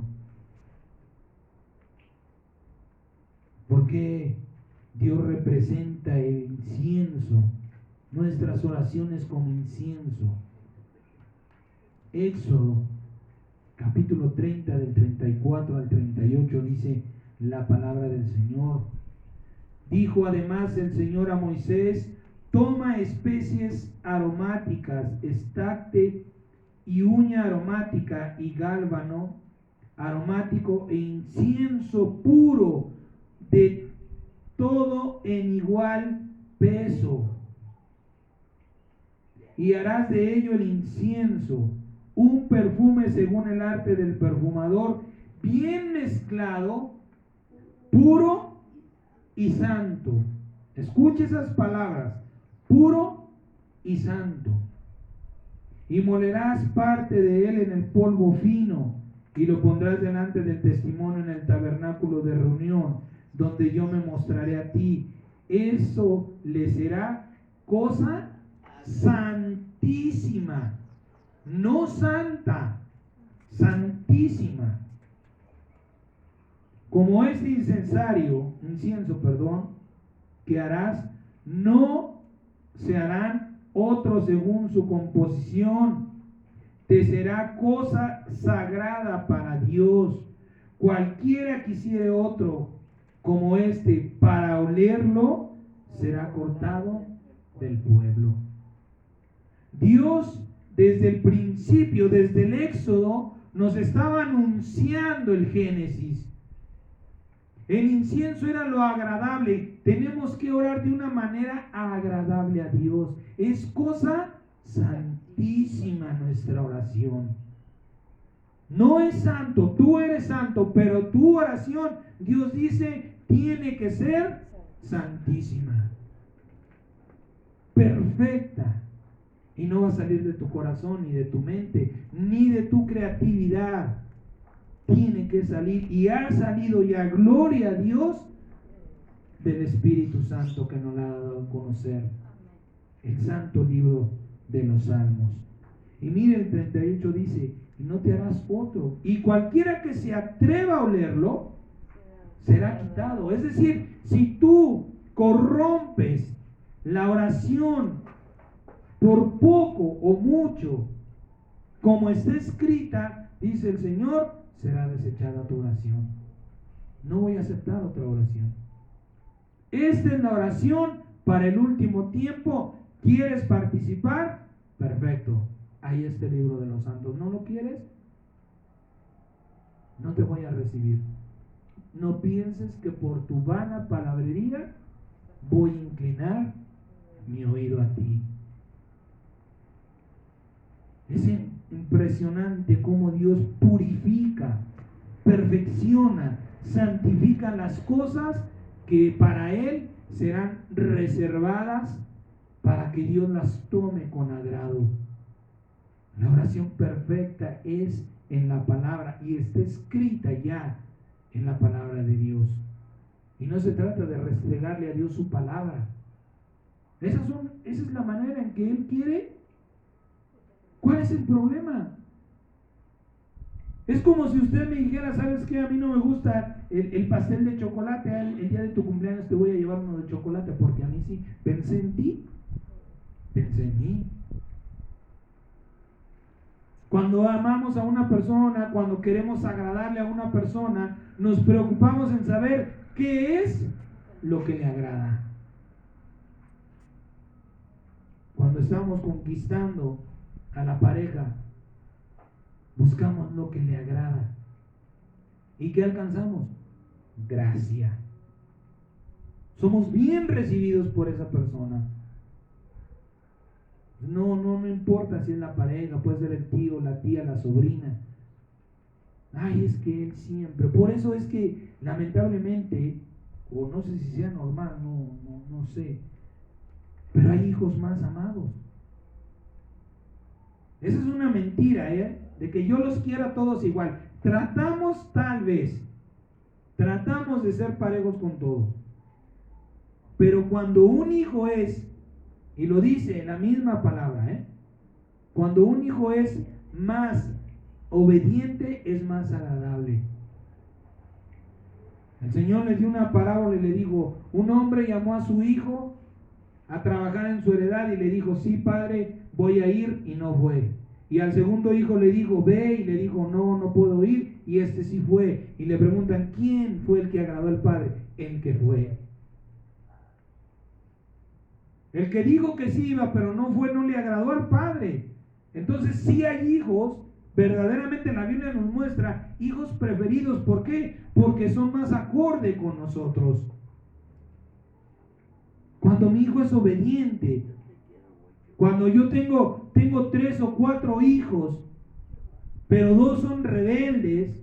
Porque Dios representa el incienso, nuestras oraciones como incienso. Éxodo capítulo 30 del 34 al 38 dice la palabra del Señor. Dijo además el Señor a Moisés, toma especies aromáticas, estacte y uña aromática y gálbano aromático e incienso puro de todo en igual peso. Y harás de ello el incienso, un perfume según el arte del perfumador, bien mezclado, puro y santo. Escuche esas palabras, puro y santo. Y molerás parte de él en el polvo fino y lo pondrás delante del testimonio en el tabernáculo de reunión, donde yo me mostraré a ti. Eso le será cosa santísima, no santa, santísima. Como este incienso, que harás, no se harán otros según su composición. Te será cosa sagrada para Dios. Cualquiera que hiciere otro como este para olerlo, será cortado del pueblo. Dios desde el principio, desde el Éxodo, nos estaba anunciando el Génesis. El incienso era lo agradable. Tenemos que orar de una manera agradable a Dios. Es cosa santísima nuestra oración. No es santo, tú eres santo, pero tu oración, Dios dice, tiene que ser santísima, perfecta. Y no va a salir de tu corazón, ni de tu mente, ni de tu creatividad. Tiene que salir, y ha salido ya, gloria a Dios, del Espíritu Santo que nos la ha dado a conocer. El santo libro de los Salmos. Y mire, el 38 dice, y no te harás otro. Y cualquiera que se atreva a olerlo, será quitado. Es decir, si tú corrompes la oración por poco o mucho, como está escrita, dice el Señor, será desechada tu oración. No voy a aceptar otra oración. Esta es la oración para el último tiempo. ¿Quieres participar? Perfecto. Ahí está el libro de los santos. ¿No lo quieres? No te voy a recibir. No pienses que por tu vana palabrería voy a inclinar mi oído a ti. Es impresionante cómo Dios purifica, perfecciona, santifica las cosas que para Él serán reservadas para que Dios las tome con agrado. La oración perfecta es en la palabra y está escrita ya en la palabra de Dios. Y no se trata de restregarle a Dios su palabra. Esa es la manera en que Él quiere. ¿Cuál es el problema? Es como si usted me dijera, ¿sabes qué? A mí no me gusta el pastel de chocolate. El día de tu cumpleaños te voy a llevar uno de chocolate porque a mí sí. Pensé en ti. Pensé en mí. Cuando amamos a una persona, cuando queremos agradarle a una persona, nos preocupamos en saber qué es lo que le agrada. Cuando estamos conquistando a la pareja, buscamos lo que le agrada. ¿Y qué alcanzamos? Gracia. Somos bien recibidos por esa persona. No importa si es la pareja, puede ser el tío, la tía, la sobrina. Ay, es que él siempre. Por eso es que lamentablemente, o no sé si sea normal, no sé, pero hay hijos más amados. Esa es una mentira, de que yo los quiera a todos igual. Tratamos de ser parejos con todos. Pero cuando un hijo es, y lo dice la misma palabra, cuando un hijo es más obediente, es más agradable. El Señor le dio una parábola y le dijo, un hombre llamó a su hijo a trabajar en su heredad y le dijo, sí, padre, voy a ir, y no fue. Y al segundo hijo le dijo, ve, y le dijo, no puedo ir, y este sí fue. Y le preguntan, ¿quién fue el que agradó al padre? El que fue. El que dijo que sí iba, pero no fue, no le agradó al padre. Entonces sí hay hijos, verdaderamente la Biblia nos muestra hijos preferidos. ¿Por qué? Porque son más acorde con nosotros. Cuando mi hijo es obediente, cuando yo tengo 3 o 4 hijos, pero 2 son rebeldes,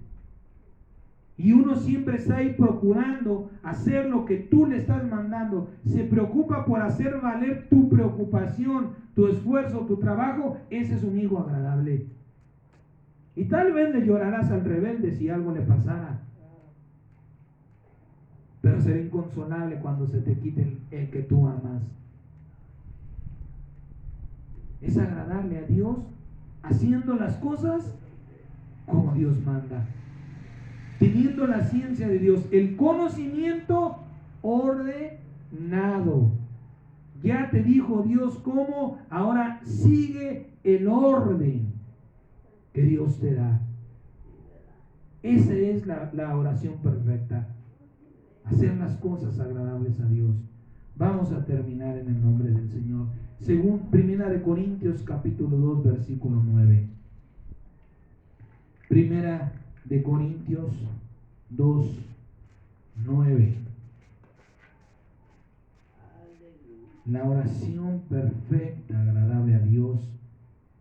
y uno siempre está ahí procurando hacer lo que tú le estás mandando, se preocupa por hacer valer tu preocupación, tu esfuerzo, tu trabajo, ese es un hijo agradable. Y tal vez le llorarás al rebelde si algo le pasara, pero será inconsolable cuando se te quite el que tú amas. Es agradarle a Dios haciendo las cosas como Dios manda, teniendo la ciencia de Dios, el conocimiento ordenado. Ya te dijo Dios cómo, ahora sigue el orden que Dios te da. Esa es la oración perfecta, hacer las cosas agradables a Dios. Vamos a terminar en el nombre del Señor. Según 1 Corintios capítulo 2 versículo 9. Primera de Corintios 2:9. La oración perfecta, agradable a Dios,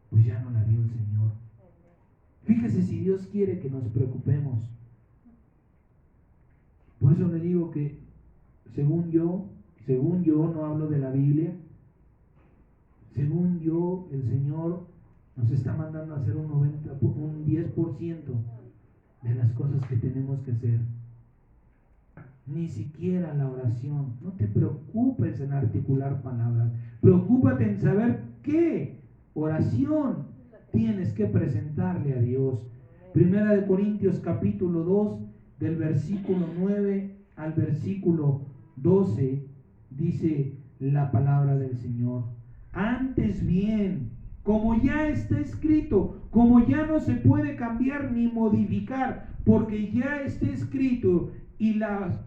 pues ya no la dio el Señor. Fíjese si Dios quiere que nos preocupemos. Por eso le digo que, según yo, no hablo de la Biblia, según yo, el Señor nos está mandando a hacer un 10% de las cosas que tenemos que hacer. Ni siquiera la oración. No te preocupes en articular palabras. Preocúpate en saber qué oración tienes que presentarle a Dios. Primera de Corintios capítulo 2, del versículo 9 al versículo 12, dice la palabra del Señor. Antes bien, como ya está escrito, como ya no se puede cambiar ni modificar, porque ya está escrito, y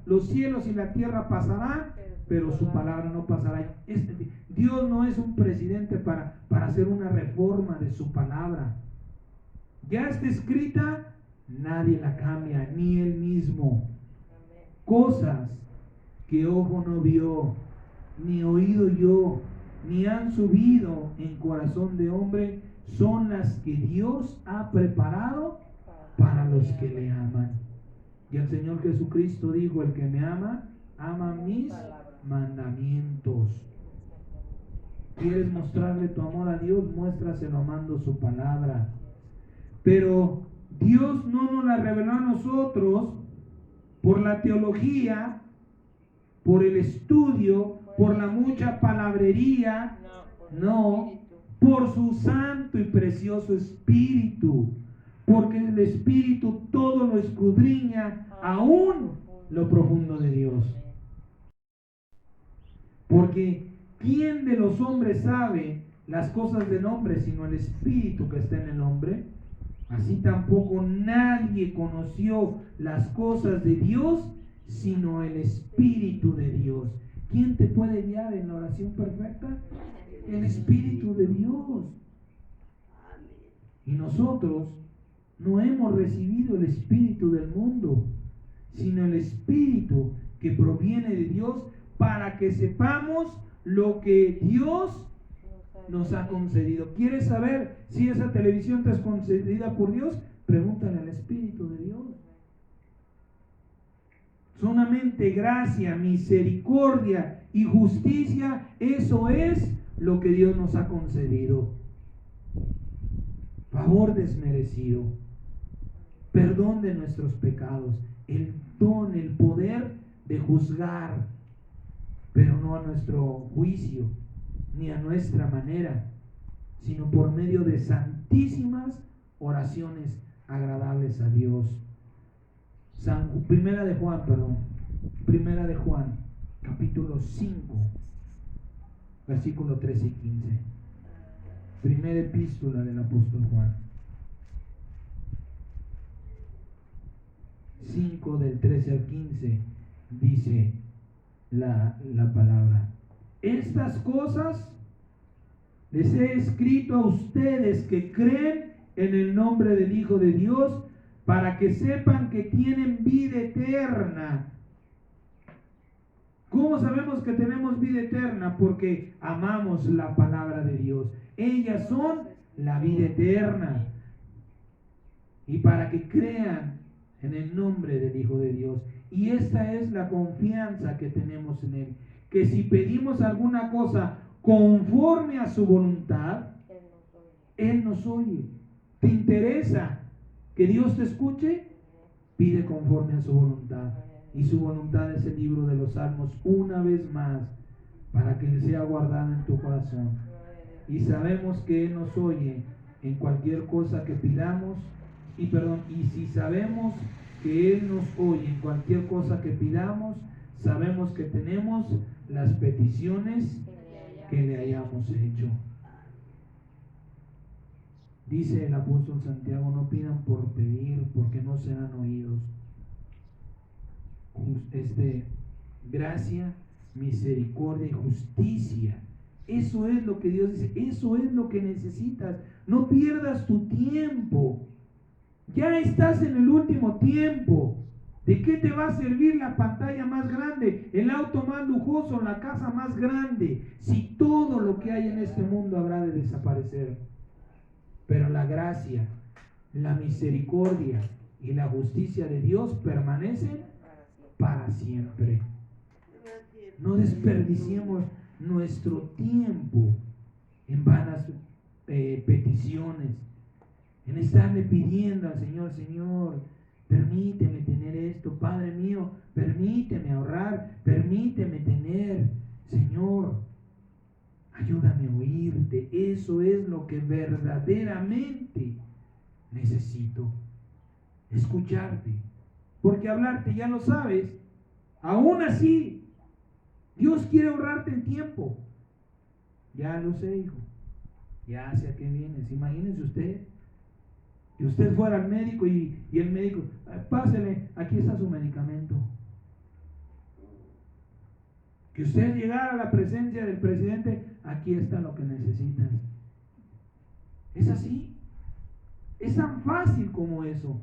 los cielos y la tierra pasarán, pero su palabra no pasará. Dios no es un presidente para hacer una reforma de su palabra. Ya está escrita, nadie la cambia, ni él mismo. Cosas que ojo no vio, ni oído yo, ni han subido en corazón de hombre, son las que Dios ha preparado para los que le aman. Y el Señor Jesucristo dijo: el que me ama, ama mis mandamientos. ¿Quieres mostrarle tu amor a Dios? Muéstraselo amando su palabra. Pero Dios no nos la reveló a nosotros por la teología, por el estudio, por la mucha palabrería, no, por su santo y precioso Espíritu. Porque el Espíritu todo lo escudriña, aún lo profundo de Dios. Porque ¿quién de los hombres sabe las cosas del hombre sino el Espíritu que está en el hombre? Así tampoco nadie conoció las cosas de Dios sino el Espíritu de Dios. ¿Quién te puede guiar en la oración perfecta? El Espíritu de Dios. Y nosotros no hemos recibido el espíritu del mundo, sino el Espíritu que proviene de Dios, para que sepamos lo que Dios nos ha concedido. ¿Quieres saber si esa televisión te es concedida por Dios? Pregúntale al Espíritu de Dios. Solamente gracia, misericordia y justicia, eso es lo que Dios nos ha concedido. Favor desmerecido, perdón de nuestros pecados, el don, el poder de juzgar, pero no a nuestro juicio, ni a nuestra manera, sino por medio de santísimas oraciones agradables a Dios. Primera de Juan, capítulo 5, versículo 13 y 15. Primera epístola del apóstol Juan. 5 del 13 al 15 dice la palabra: estas cosas les he escrito a ustedes que creen en el nombre del Hijo de Dios, para que sepan que tienen vida eterna. ¿Cómo sabemos que tenemos vida eterna? Porque amamos la palabra de Dios. Ellas son la vida eterna. Y para que crean en el nombre del Hijo de Dios. Y esta es la confianza que tenemos en Él, que si pedimos alguna cosa conforme a su voluntad, Él nos oye. ¿Te interesa que Dios te escuche? Pide conforme a su voluntad. Y su voluntad es el libro de los Salmos, una vez más, para que sea guardado en tu corazón. Y sabemos que Él nos oye en cualquier cosa que pidamos. Y si sabemos que Él nos oye en cualquier cosa que pidamos, sabemos que tenemos las peticiones que le hayamos hecho. Dice el apóstol Santiago: no pidan por pedir, porque no serán oídos. Gracia, misericordia y justicia. Eso es lo que Dios dice, eso es lo que necesitas. No pierdas tu tiempo. Ya estás en el último tiempo. ¿De qué te va a servir la pantalla más grande, el auto más lujoso, la casa más grande, si todo lo que hay en este mundo habrá de desaparecer? Pero la gracia, la misericordia y la justicia de Dios permanecen para siempre. No desperdiciemos nuestro tiempo en vanas peticiones, en estarle pidiendo al Señor: Señor, permíteme tener esto, Padre mío, permíteme ahorrar, permíteme tener, Señor, ayúdame a oírte. Eso es lo que verdaderamente necesito, escucharte, porque hablarte ya lo sabes. Aún así, Dios quiere ahorrarte el tiempo. Ya lo sé, hijo, ya sé a qué vienes. Imagínese usted que usted fuera al médico y el médico: pásele, aquí está su medicamento. Que usted llegara a la presencia del presidente: aquí está lo que necesitas. Es así, es tan fácil como eso.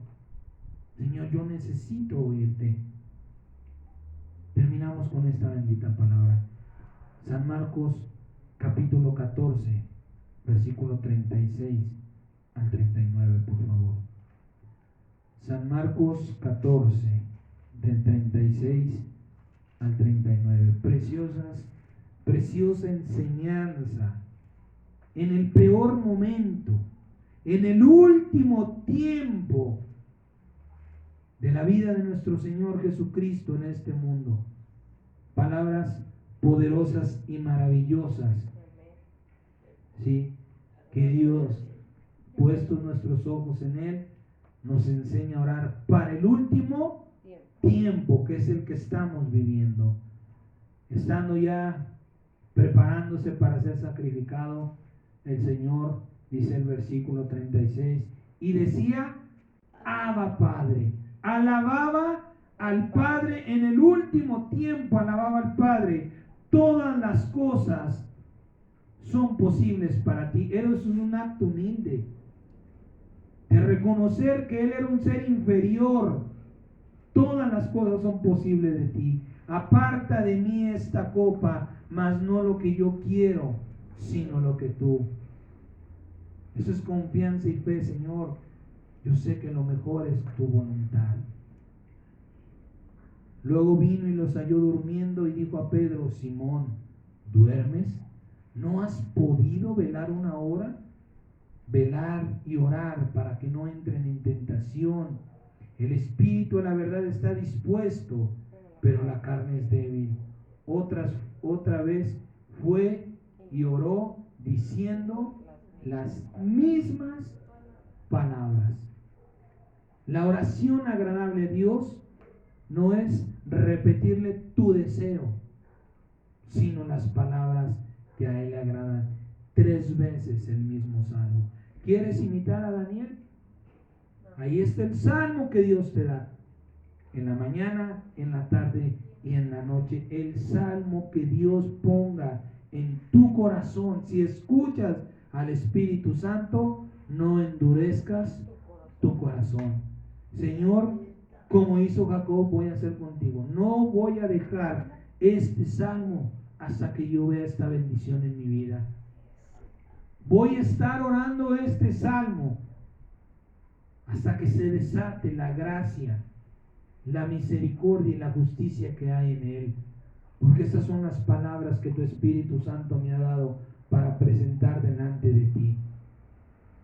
Señor, yo necesito oírte. Terminamos con esta bendita palabra. San Marcos capítulo 14, versículo 36 al 39, por favor. San Marcos 14, del 36 al 39. Preciosa enseñanza en el peor momento, en el último tiempo de la vida de nuestro Señor Jesucristo en este mundo. Palabras poderosas y maravillosas, ¿sí? Que Dios, puestos nuestros ojos en Él, nos enseña a orar para el último tiempo, que es el que estamos viviendo. Estando ya preparándose para ser sacrificado, el Señor, dice el versículo 36, y decía: Abba, Padre. Alababa al Padre en el último tiempo, alababa al Padre. Todas las cosas son posibles para ti. Eres un acto humilde de reconocer que Él era un ser inferior. Todas las cosas son posibles de ti. Aparta de mí esta copa, mas no lo que yo quiero, sino lo que tú. Eso es confianza y fe. Señor, yo sé que lo mejor es tu voluntad. Luego vino y los halló durmiendo y dijo a Pedro: Simón, ¿duermes? ¿No has podido velar una hora? Velar y orar para que no entren en tentación. El espíritu, la verdad, está dispuesto, pero la carne es débil. Otra vez fue y oró diciendo las mismas palabras. La oración agradable a Dios no es repetirle tu deseo, sino las palabras que a Él le agradan. 3 veces el mismo salmo. ¿Quieres imitar a Daniel? Ahí está el salmo que Dios te da. En la mañana, en la tarde y en la noche. El salmo que Dios ponga en tu corazón. Si escuchas al Espíritu Santo, no endurezcas tu corazón. Señor, como hizo Jacob, voy a hacer contigo. No voy a dejar este salmo hasta que yo vea esta bendición en mi vida. Voy a estar orando este salmo hasta que se desate la gracia, la misericordia y la justicia que hay en él. Porque estas son las palabras que tu Espíritu Santo me ha dado para presentar delante de ti.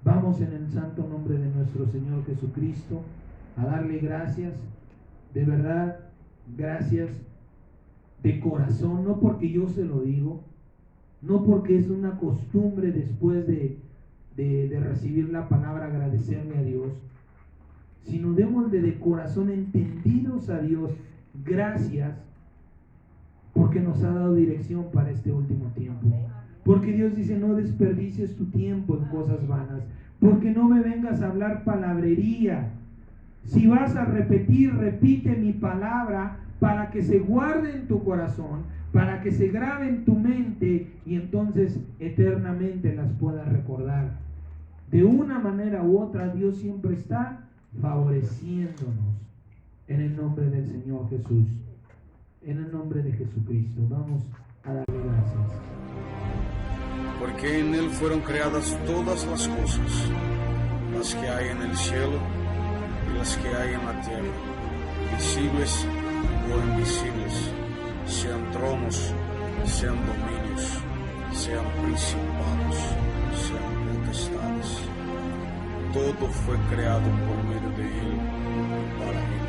Vamos en el santo nombre de nuestro Señor Jesucristo a darle gracias, de verdad, gracias de corazón, no porque yo se lo digo, no porque es una costumbre después de recibir la palabra agradecerle a Dios, sino démosle de corazón entendidos a Dios gracias porque nos ha dado dirección para este último tiempo. Porque Dios dice: no desperdicies tu tiempo en cosas vanas, porque no me vengas a hablar palabrería. Si vas a repetir, repite mi palabra para que se guarde en tu corazón, para que se grabe en tu mente y entonces eternamente las puedas recordar. De una manera u otra, Dios siempre está favoreciéndonos en el nombre del Señor Jesús, en el nombre de Jesucristo. Vamos a darle gracias. Porque en Él fueron creadas todas las cosas, las que hay en el cielo y las que hay en la tierra, visibles o invisibles, sean tronos, sean dominios, sean principados, sean potestades. Todo fue creado por medio de Él, para Él.